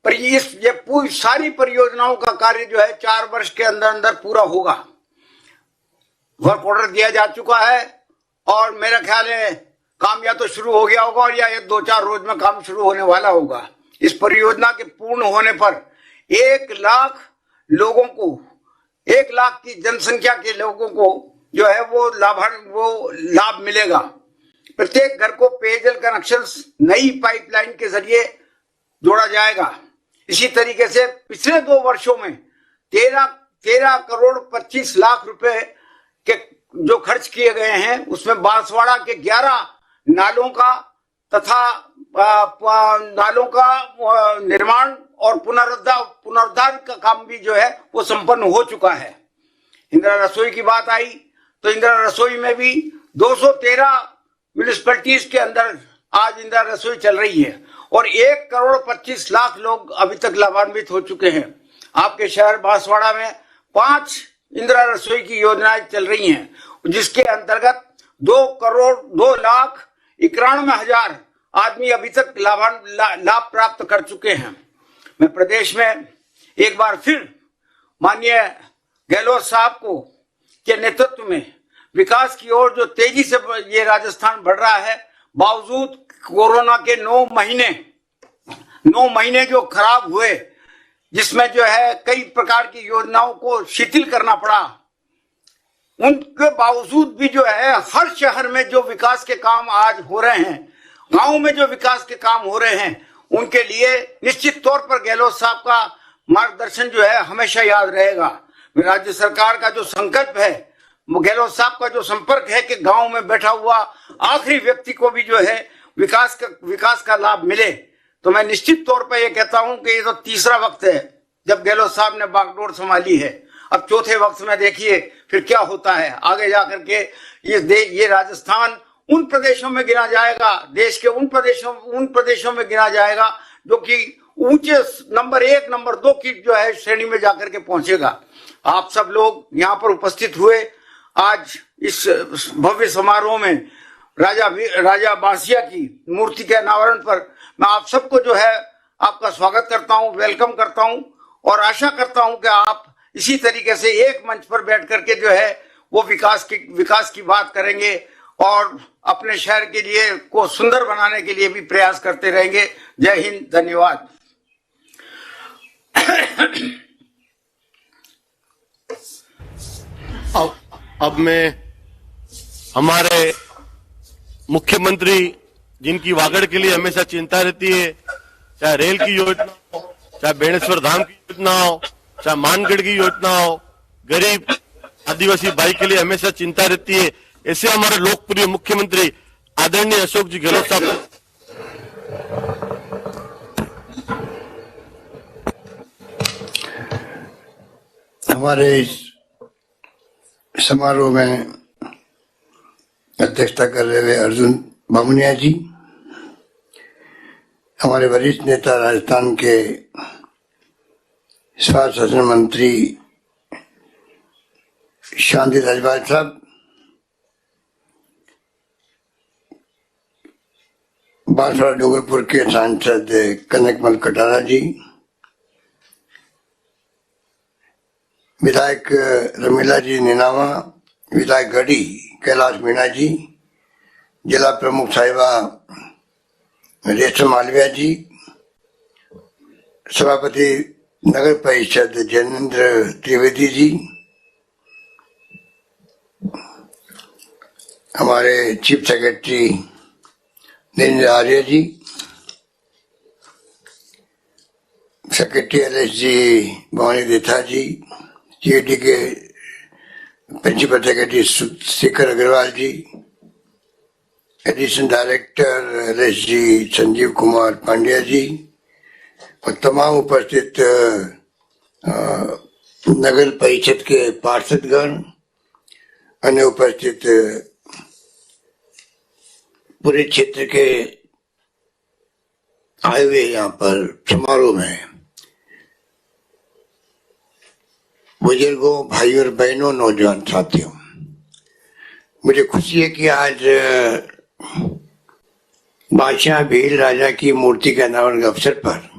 ये पूरी सारी परियोजनाओं का कार्य जो है 4 वर्ष के अंदर अंदर पूरा होगा। वर्क ऑर्डर दिया जा चुका है और मेरा ख्याल है काम या तो शुरू हो गया होगा और या 2-4 रोज में काम शुरू होने वाला होगा। इस परियोजना के पूर्ण होने पर 1 लाख लोगों को, 1 लाख की जनसंख्या के लोगों को जो है वो लाभ मिलेगा। प्रत्येक घर को पेयजल कनेक्शन नई पाइपलाइन के जरिए जोड़ा जाएगा। इसी तरीके से पिछले 2 वर्षों में 13 करोड़ 25 लाख रुपए के जो खर्च किए गए हैं उसमें बांसवाड़ा के 11 नालों का तथा नालों का निर्माण और पुनरुद्धार का काम भी जो है वो संपन्न हो चुका है। इंदिरा रसोई की बात आई तो इंदिरा रसोई में भी 213 म्यूनिसिपैलिटीज के अंदर आज इंदिरा रसोई चल रही है और 1 करोड़ 25 लाख लोग अभी तक लाभान्वित हो चुके हैं। आपके शहर बांसवाड़ा में 5 इंदिरा रसोई की योजनाएं चल रही हैं जिसके अंतर्गत 2,91,91,000 आदमी अभी तक लाभ प्राप्त कर चुके हैं। मैं प्रदेश में एक बार फिर माननीय गहलोत साहब को के नेतृत्व में विकास की ओर जो तेजी से ये राजस्थान बढ़ रहा है, बावजूद कोरोना के 9 महीने जो खराब हुए, जिसमें जो है कई प्रकार की योजनाओं को शिथिल करना पड़ा, उनके बावजूद भी जो है हर शहर में जो विकास के काम आज हो रहे हैं, गांव में जो विकास के काम हो रहे हैं, उनके लिए निश्चित तौर पर गहलोत साहब का मार्गदर्शन जो है हमेशा याद रहेगा। राज्य सरकार का जो संकल्प है, गहलोत साहब का जो संपर्क है कि गांव में बैठा हुआ आखिरी व्यक्ति को भी जो है विकास का लाभ मिले, तो मैं निश्चित तौर पर यह कहता हूं कि ये तो तीसरा वक्त है जब गहलोत साहब ने बागडोर संभाली है। अब चौथे वक्त में देखिए फिर क्या होता है आगे जाकर के। ये राजस्थान उन प्रदेशों में गिना जाएगा, देश के उन प्रदेशों में गिना जाएगा जो कि ऊंचे नंबर 1 नंबर 2 की जो है श्रेणी में जाकर के पहुंचेगा। आप सब लोग यहाँ पर उपस्थित हुए आज इस भव्य समारोह में राजा बांसिया की मूर्ति के अनावरण पर मैं आप सबको जो है आपका स्वागत करता हूं, वेलकम करता हूं और आशा करता हूं कि आप इसी तरीके से एक मंच पर बैठ करके जो है वो विकास की बात करेंगे और अपने शहर के लिए को सुंदर बनाने के लिए भी प्रयास करते रहेंगे। जय हिंद, धन्यवाद। अब मैं हमारे मुख्यमंत्री जिनकी वागड़ के लिए हमेशा चिंता रहती है, चाहे रेल की योजना हो, चाहे बेणेश्वर धाम की योजना हो, चाहे मानगढ़ की योजना हो, गरीब आदिवासी भाई के लिए हमेशा चिंता रहती है, ऐसे हमारे लोकप्रिय मुख्यमंत्री आदरणीय अशोक जी गहलोत साहब हमारे इस समारोह में अध्यक्षता कर रहे हुए अर्जुन बामनिया जी, हमारे वरिष्ठ नेता राजस्थान के स्वास्थ्य शासन मंत्री शांति राजपाल साहब, बांसवाड़ा डूंगरपुर के सांसद कनकमल कटारा जी, विधायक रमीला जी नीनामा, विधायक गढ़ी कैलाश मीणा जी, जिला प्रमुख साहिबा रेशम मालविया जी, सभापति नगर परिषद जैनेन्द्र त्रिवेदी जी, हमारे चीफ सेक्रेटरी नरेंद्र आर्य जी, सेक्रेटरी एलएस जी भवानी देथा जी, सीएडी के प्रिंसिपल सेक्रेटरी शेखर अग्रवाल जी, एडिशनल डायरेक्टर एलएस जी संजीव कुमार पांड्या जी और तमाम उपस्थित नगर परिषद के पार्षदगण, अन्य उपस्थित पूरे क्षेत्र के आए हुए यहाँ पर समारोह में बुजुर्गों, भाइयों और बहनों, नौजवान साथियों, मुझे खुशी है कि आज बादशाह भील राजा की मूर्ति के अनावरण के अवसर पर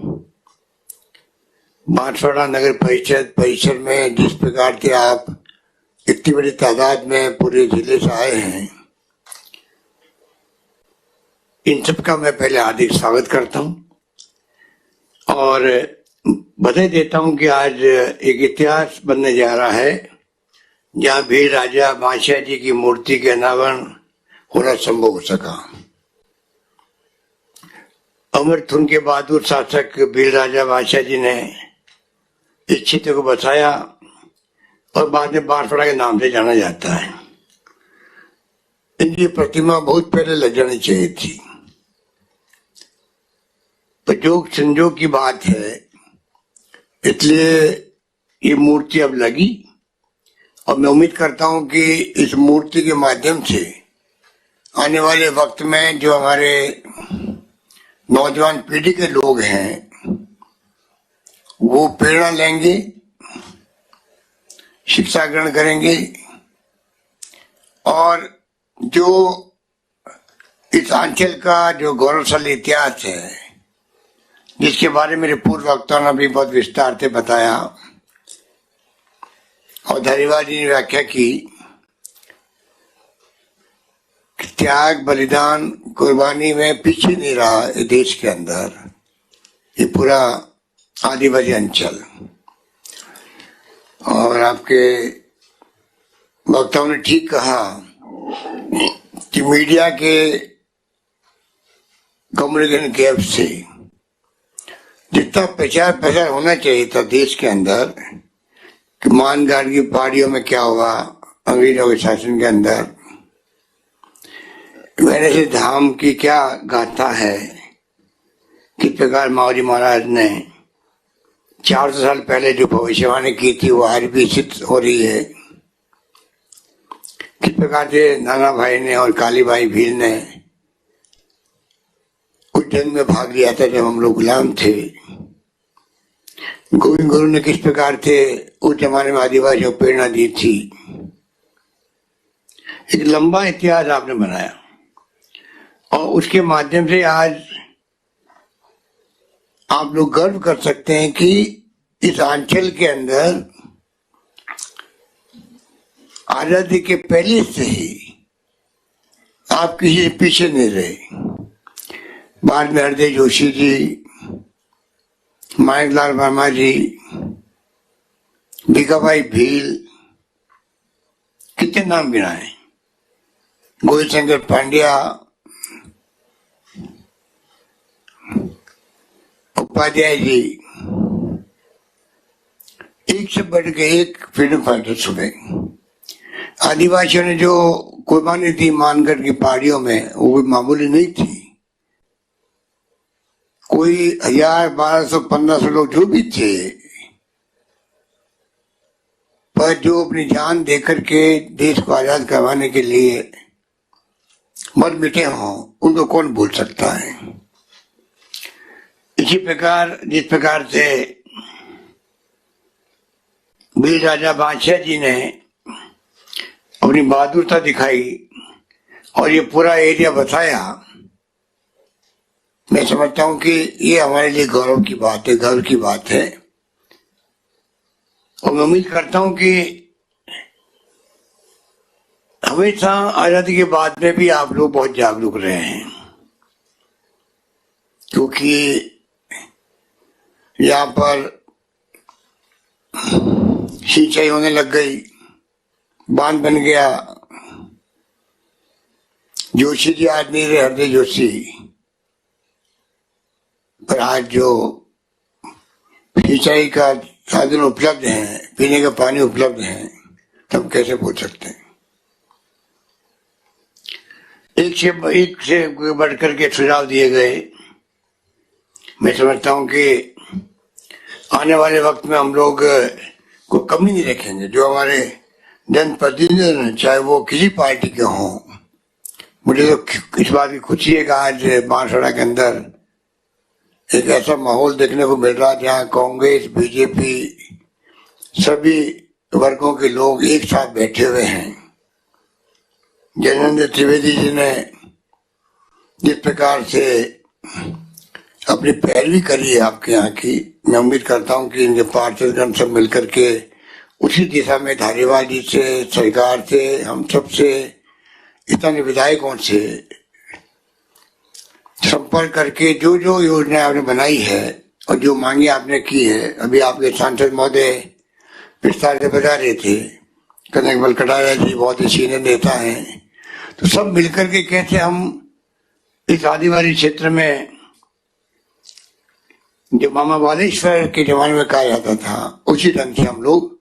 बांसवाड़ा नगर परिषद परिसर में जिस प्रकार के आप इतनी बड़ी तादाद में पूरे जिले से आए हैं, इन सबका मैं पहले हार्दिक स्वागत करता हूं और बधाई देता हूं कि आज एक इतिहास बनने जा रहा है जहां भील राजा बादशाह जी की मूर्ति के अनावरण होना संभव हो सका। अमर थुन के बहादुर शासक भील राजा बादशाह जी ने इस क्षेत्र को बसाया और बाद में बांसवाड़ा के नाम से जाना जाता है। इनकी प्रतिमा बहुत पहले लग जानी चाहिए थी, पर जो संजोग की बात है इसलिए ये मूर्ति अब लगी और मैं उम्मीद करता हूं कि इस मूर्ति के माध्यम से आने वाले वक्त में जो हमारे नौजवान पीढ़ी के लोग हैं वो प्रेरणा लेंगे, शिक्षा ग्रहण करेंगे और जो इस अंचल का जो गौरवशाली इतिहास है जिसके बारे में मेरे पूर्व वक्ताओं ने भी बहुत विस्तार से बताया और धारीवाल जी ने व्याख्या की कि त्याग, बलिदान, कुर्बानी में पीछे नहीं रहा इस देश के अंदर ये पूरा आदिवासी अंचल। और आपके वक्ताओं ने ठीक कहा कि मीडिया के कम्युनिकेशन गैप से जितना प्रचार होना चाहिए था देश के अंदर कि मानगाड़ की पहाड़ियों में क्या हुआ अंग्रेजों के शासन के अंदर, मैंने से धाम की क्या गाथा है, किस प्रकार मावजी महाराज ने 400 साल पहले जो भविष्यवाणी की थी वो आज भी सिद्ध हो रही है। किस प्रकार से नाना भाई ने और काली भाई भील ने उस जंग में भाग लिया था जब हम लोग गुलाम थे। गोविंद गुरु ने किस प्रकार से उस जमाने में आदिवासियों को प्रेरणा दी थी। एक लंबा इतिहास आपने बनाया और उसके माध्यम से आज आप लोग गर्व कर सकते हैं कि इस अंचल के अंदर आजादी के पहले से ही आप किसी से पीछे नहीं रहे। बाद में हरदेव जोशी जी, माणिकलाल वर्मा जी, भीखाभाई भील, कितने नाम गिनाए, गोविंद शंकर पांड्या, उपाध्याय जी, एक से बढ़ के एक फ्रीडम फाइटर्स हुए। आदिवासियों ने जो कुर्बानी दी मानगढ़ की पहाड़ियों में वो भी मामूली नहीं थी। कोई 1000, 1200, 1500 लोग जो भी थे, पर जो अपनी जान देकर के देश को आजाद करवाने के लिए मर मिटे हों उनको कौन भूल सकता है। इसी प्रकार जिस प्रकार से भील राजा बादशाह जी ने अपनी बहादुरता दिखाई और ये पूरा एरिया बताया, मैं समझता हूं कि ये हमारे लिए गौरव की बात है, गर्व की बात है। और मैं उम्मीद करता हूं कि हमेशा आजादी के बाद में भी आप लोग बहुत जागरूक रहे हैं, क्योंकि यहाँ पर सिंचाई होने लग गई, बांध बन गया। जोशी जी आज नहीं रहे, हरदेव जोशी, पर आज जो सिंचाई का साधन उपलब्ध है, पीने का पानी उपलब्ध है, तब कैसे पूछ सकते हैं। एक से बढ़कर के सुझाव दिए गए। मैं समझता हूं कि आने वाले वक्त में हम लोग को कमी नहीं रखेंगे। जो हमारे जनप्रतिनिधि चाहे वो किसी पार्टी के हों, मुझे तो इस बात की खुशी है कि आज बांसवाड़ा के अंदर एक ऐसा माहौल देखने को मिल रहा है जहाँ कांग्रेस, बीजेपी, सभी वर्गों के लोग एक साथ बैठे हुए हैं। ज्ञानेंद्र त्रिवेदी जी ने जिस प्रकार से अपनी पैरवी करी है आपके यहाँ की, मैं उम्मीद करता हूँ कि इनके पार्षदगण सब मिलकर के उसी दिशा में धारीवाल जी से, सरकार से, हम सब से, इतने विधायकों से संपर्क करके जो जो योजना आपने बनाई है और जो मांगे आपने की है, अभी आपके सांसद महोदय विस्तार से बता रहे थे, कनकमल कटारिया जी बहुत ही सीनियर नेता हैं, तो सब मिलकर के कैसे हम इस आदिवासी क्षेत्र में जो मामा बालेश्वर के जमाने में कहा जाता था, उसी ढंग से हम लोग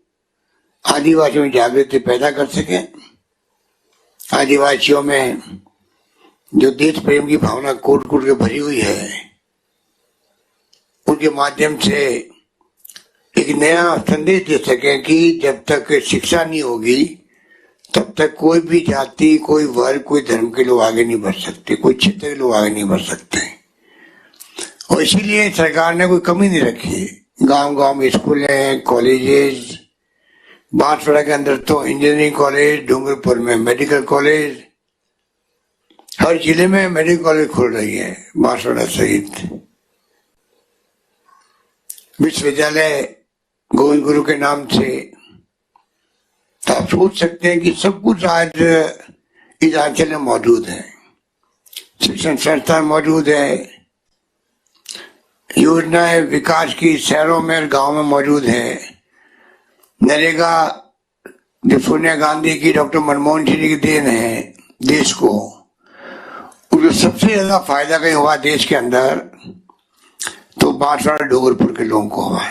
आदिवासियों में जागृति पैदा कर सके, आदिवासियों में जो देश प्रेम की भावना कूट कूट के भरी हुई है, उनके माध्यम से एक नया संदेश दे सके कि जब तक शिक्षा नहीं होगी तब तक कोई भी जाति, कोई वर्ग, कोई धर्म के लोग आगे नहीं बढ़ सकते, कोई क्षेत्र के लोग आगे नहीं बढ़ सकते। और इसीलिए सरकार ने कोई कमी नहीं रखी। गांव गांव में स्कूल हैं, कॉलेजेस, बांसवाड़ा के अंदर तो इंजीनियरिंग कॉलेज, डूंगरपुर में मेडिकल कॉलेज, हर जिले में मेडिकल कॉलेज खुल रही है, बांसवाड़ा सहित। विश्वविद्यालय गोविंद गुरु के नाम से। तो आप सोच सकते हैं कि सब कुछ आज इस अंचल में मौजूद है। शिक्षण संस्थान मौजूद है, योजनाएं विकास की शहरों में और गांव में मौजूद है। नरेगा जो सोनिया गांधी की, डॉक्टर मनमोहन सिंह की देन है देश को, उसको सबसे ज्यादा फायदा कहीं हुआ देश के अंदर तो बांसवाड़ा डूंगरपुर के लोगों को हुआ।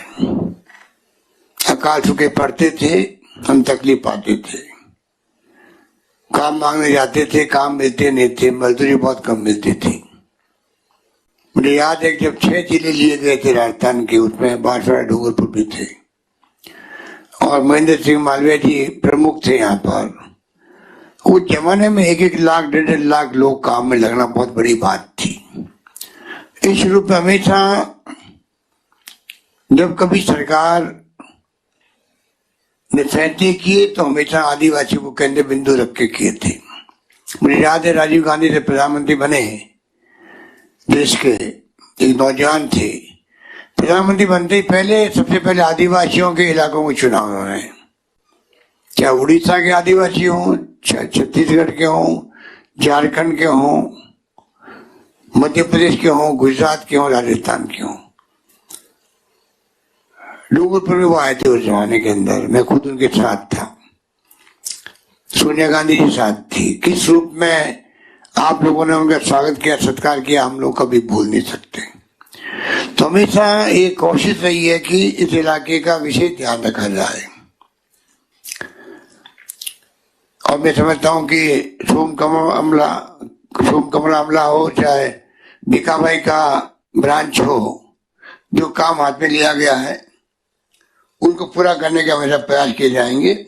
अकाल सूखे पड़ते थे, हम तकलीफ पाते थे, काम मांगने जाते थे, काम मिलते नहीं थे, मजदूरी बहुत कम मिलती थी। मुझे याद है जब 6 जिले लिए गए थे राजस्थान के, उसमें बांसवाड़ा डूंगरपुर भी थे और महेंद्र सिंह मालवीय जी प्रमुख थे यहाँ पर। उस जमाने में 1-1 लाख 1.5 लाख लोग काम में लगना बहुत बड़ी बात थी। इस रूप में हमेशा जब कभी सरकार ने फैसले किए तो हमेशा आदिवासी को केंद्र बिंदु रख के किए थे। मुझे याद है राजीव गांधी से प्रधानमंत्री बने, देश के एक नौजवान थे, प्रधानमंत्री बनते ही पहले सबसे पहले आदिवासियों के इलाकों को चुना उन्होंने, चाहे उड़ीसा के आदिवासी हों, चाहे छत्तीसगढ़ के हों, झारखंड के हों, मध्य प्रदेश के हों, गुजरात के हों, राजस्थान के हों। डूंगरपुर में वो आए थे उस जमाने के अंदर, मैं खुद उनके साथ था, सोनिया गांधी जी साथ थी। किस रूप में आप लोगों ने उनका स्वागत किया, सत्कार किया, हम लोग कभी भूल नहीं सकते। तो हमेशा ये कोशिश रही है कि इस इलाके का विशेष ध्यान रखा जाए। और मैं समझता हूँ कि सोमकमल अमला हो, चाहे भिकाबाई का ब्रांच हो, जो काम हाथ में लिया गया है उनको पूरा करने का हमेशा प्रयास किए जाएंगे।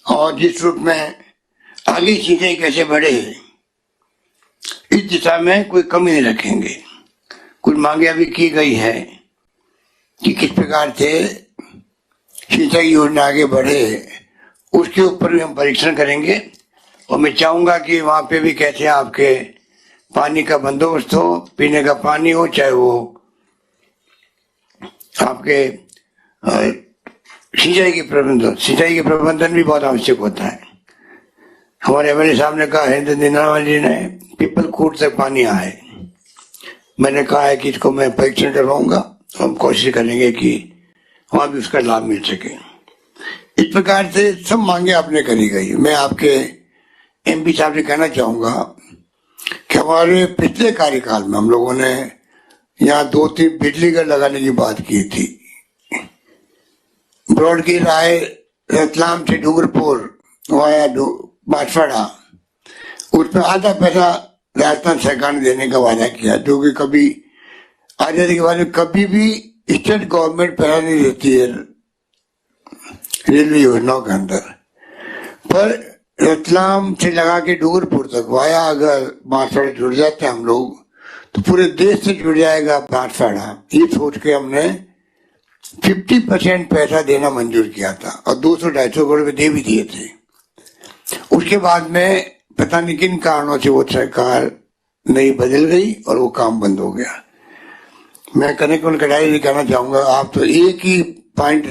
और जिस रूप में आगे चीजें कैसे बढ़े, इस दिशा में कोई कमी नहीं रखेंगे। कुछ मांगे अभी की गई है कि किस प्रकार से सिंचाई योजना आगे बढ़े, उसके ऊपर भी हम परीक्षण करेंगे। और मैं चाहूंगा कि वहां पे भी कैसे आपके पानी का बंदोबस्त हो, पीने का पानी हो, चाहे वो आपके सिंचाई के प्रबंधन भी बहुत आवश्यक होता है। हमारे एमएलए साहब ने कहा, हिंद दीनानाथ जी ने, पीपल खूट तक पानी आए। मैंने कहा है कि इसको मैं परीक्षण करवाऊंगा, हम कोशिश करेंगे कि वहां भी उसका लाभ मिल सके। इस प्रकार से सब मांगे आपने करी गई। मैं आपके एमपी साहब से कहना चाहूंगा कि हमारे पिछले कार्यकाल में हम लोगों ने यहाँ 2-3 बिजली घर लगाने की बात की थी। ब्रॉड की राय रतलाम से डूंगरपुर वाया बांसवाड़ा, उसमें आधा पैसा राजस्थान सरकार ने देने का वादा किया, जो कि कभी आजादी के बाद में कभी भी स्टेट गवर्नमेंट पैसा नहीं देती है रेलवे योजनाओं के अंदर। पर रतलाम से लगा के डूंगरपुर तक वाया अगर बांसवाड़ा जुड़ जाते हम लोग तो पूरे देश से जुड़ जाएगा बांसवाड़ा। ये सोच के हमने 50% पैसा देना मंजूर किया था और 200-250 करोड़ रुपए दे भी दिए थे। उसके बाद में पता नहीं किन कारणों से वो सरकार नहीं बदल गई और वो काम बंद हो गया। मैं कनकमल कटारिया जी कहना चाहूंगा, आप तो एक ही पॉइंट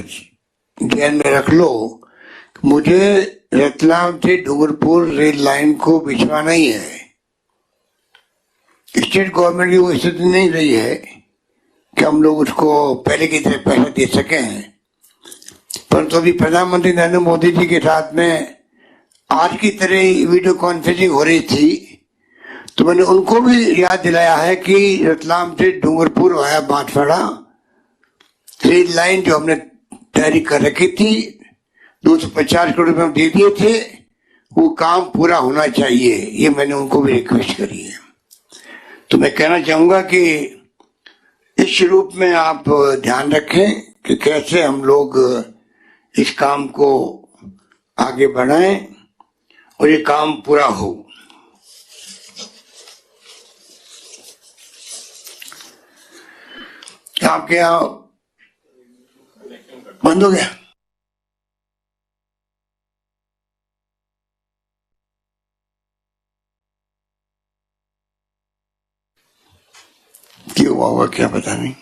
ध्यान में रख लो, मुझे रतलाम से डूंगरपुर रेल लाइन को बिछवाना ही है। स्टेट गवर्नमेंट की वो स्थिति नहीं रही है कि हम लोग उसको पहले की तरह पैसा दे सके हैं, परंतु अभी प्रधानमंत्री नरेंद्र मोदी जी के साथ में आज की तरह वीडियो कॉन्फ्रेंसिंग हो रही थी, तो मैंने उनको भी याद दिलाया है कि रतलाम से Dungarpur via Banswara rail line जो हमने तैयारी कर रखी थी, 250 करोड़ रुपए हम दे दिए थे, वो काम पूरा होना चाहिए, ये मैंने उनको भी रिक्वेस्ट करी है। तो मैं कहना चाहूंगा कि इस रूप में आप ध्यान रखें कि कैसे हम लोग इस काम को आगे बढ़ाएं और ये काम पूरा हो। आपके यहाँ बंद हो गया? क्यों हुआ होगा क्या पता नहीं।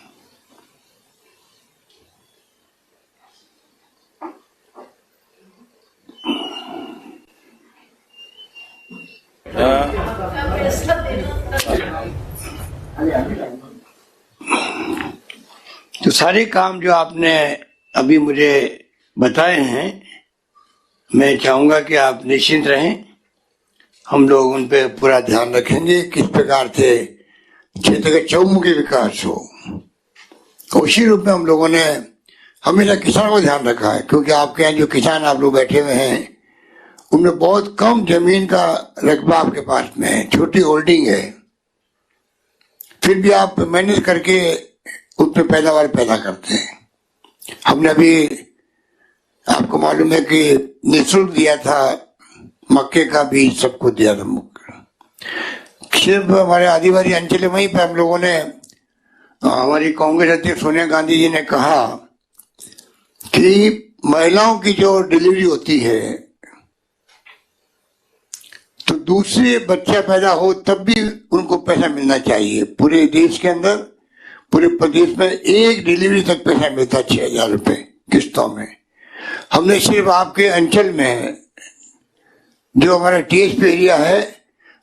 तो सारे काम जो आपने अभी मुझे बताए हैं, मैं चाहूंगा कि आप निश्चिंत रहें, हम लोग उन पे पूरा ध्यान रखेंगे किस प्रकार से क्षेत्र का चौमुखी विकास हो। उसी रूप में हम लोगों ने हमेशा किसानों को ध्यान रखा है, क्योंकि आपके यहाँ जो किसान आप लोग बैठे हुए हैं उनमें बहुत कम जमीन का रकबा आपके पास में है, छोटी होल्डिंग है, फिर भी आप मैनेज करके उसमें पैदावार पैदा करते हैं। हमने अभी आपको मालूम है कि निःशुल्क दिया था, मक्के का बीज सबको दिया था। सिर्फ हमारे आदिवासी अंचल वहीं पे हम लोगों ने, हमारी कांग्रेस अध्यक्ष सोनिया गांधी जी ने कहा कि महिलाओं की जो डिलीवरी होती है तो दूसरे बच्चा पैदा हो तब भी उनको पैसा मिलना चाहिए। पूरे देश के अंदर, पूरे प्रदेश में एक डिलीवरी तक पैसा मिलता 6,000 रुपए किस्तों में। हमने सिर्फ आपके अंचल में जो हमारा टीएसपी एरिया है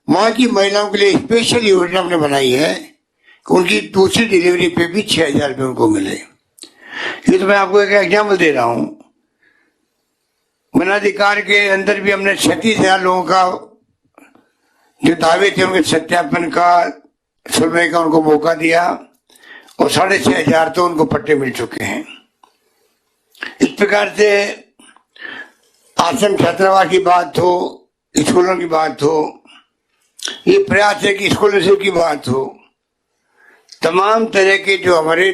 वहां की महिलाओं के लिए स्पेशल योजना हमने बनाई है कि उनकी दूसरी डिलीवरी पे भी 6,000 रुपये उनको मिले। ये तो मैं आपको एक एग्जाम्पल दे रहा हूं। वनाधिकार के अंदर भी हमने 36,000 लोगों का जो दावे थे उनके सत्यापन का सुनने का उनको मौका दिया और 6,500 तो उनको पट्टे मिल चुके हैं। इस प्रकार से आश्रम छात्रावास की बात हो, स्कूलों की बात हो, ये प्रयास है कि स्कॉलरशिप की बात हो, तमाम तरह के जो हमारे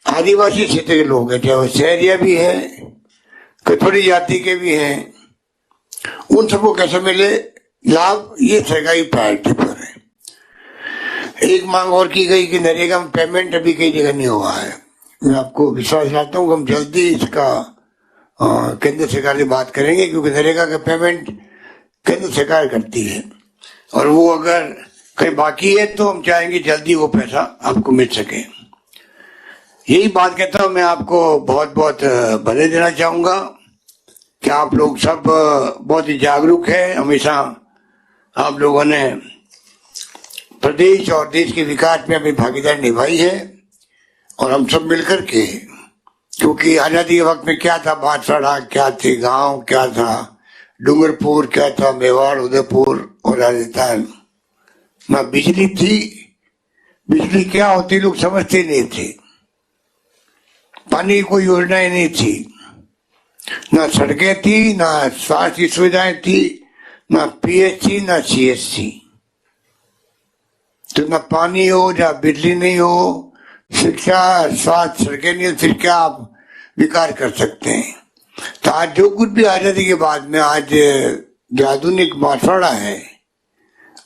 आदिवासी क्षेत्र के लोग हैं, चाहे वो शहरिया भी है, कथोड़ी जाति के भी हैं, उन सबको कैसे मिले लाभ, ये सरकारी प्रायोरिटी पर है। एक मांग और की गई कि नरेगा में पेमेंट अभी कई जगह नहीं हुआ है। मैं आपको विश्वास दिलाता हूँ कि हम जल्दी इसका केंद्र सरकार से बात करेंगे, क्योंकि नरेगा का पेमेंट केंद्र सरकार करती है और वो अगर कहीं बाकी है तो हम चाहेंगे जल्दी वो पैसा आपको मिल सके। यही बात कहता हूँ, मैं आपको बहुत बहुत बधाई देना चाहूंगा कि आप लोग सब बहुत ही जागरूक है। हमेशा आप लोगों ने प्रदेश और देश के विकास में अपनी भागीदारी निभाई है और हम सब मिलकर के, क्योंकि आजादी के वक्त में क्या था, बांसवाड़ा क्या थे, गांव क्या था, डूंगरपुर क्या था, मेवाड़, उदयपुर और राजस्थान ना बिजली थी। बिजली क्या होती लोग समझते नहीं थे, पानी की कोई योजनाएं नहीं थी, ना सड़कें थी, ना स्वास्थ्य की सुविधाएं थी, ना पीएचसी ना सीएचसी। तो ना पानी हो, ना बिजली नहीं हो, शिक्षा, स्वास्थ्य, सड़कें नहीं, फिर क्या आप विकास कर सकते हैं। तो आज जो कुछ भी आजादी के बाद में आज जो आधुनिक बांसवाड़ा है,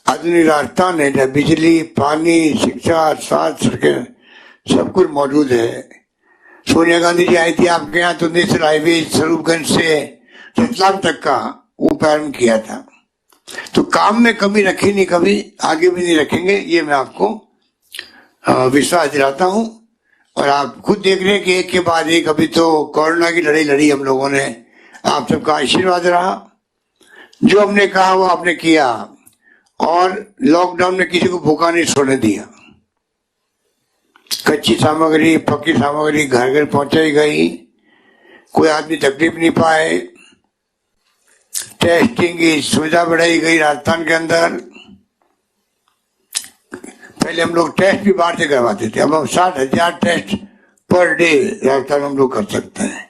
आधुनिक राजस्थान है, जहाँ बिजली, पानी, शिक्षा, स्वास्थ्य, सड़कें सब कुछ मौजूद है। सोनिया गांधी जी आई थी आपके यहाँ तो नेशनल हाईवे स्वरूपगंज से रतलाम तक का वो प्रारंभ किया था। तो काम में कमी रखी नहीं, कभी आगे भी नहीं रखेंगे, ये मैं आपको विश्वास दिलाता हूँ। और आप खुद देख रहे हैं कि एक के बाद एक अभी तो कोरोना की लड़ाई लड़ी हम लोगों ने, आप सबका आशीर्वाद रहा, जो हमने कहा वो आपने किया, और लॉकडाउन में किसी को भूखा नहीं सोने दिया। कच्ची सामग्री पक्की सामग्री घर घर पहुंचाई गई, कोई आदमी तकलीफ नहीं पाए। टेस्टिंग की सुविधा बढ़ाई गई राजस्थान के अंदर। पहले हम लोग टेस्ट भी बाहर से करवाते थे, अब हम 60,000 टेस्ट पर डे राजस्थान हम लोग कर सकते हैं।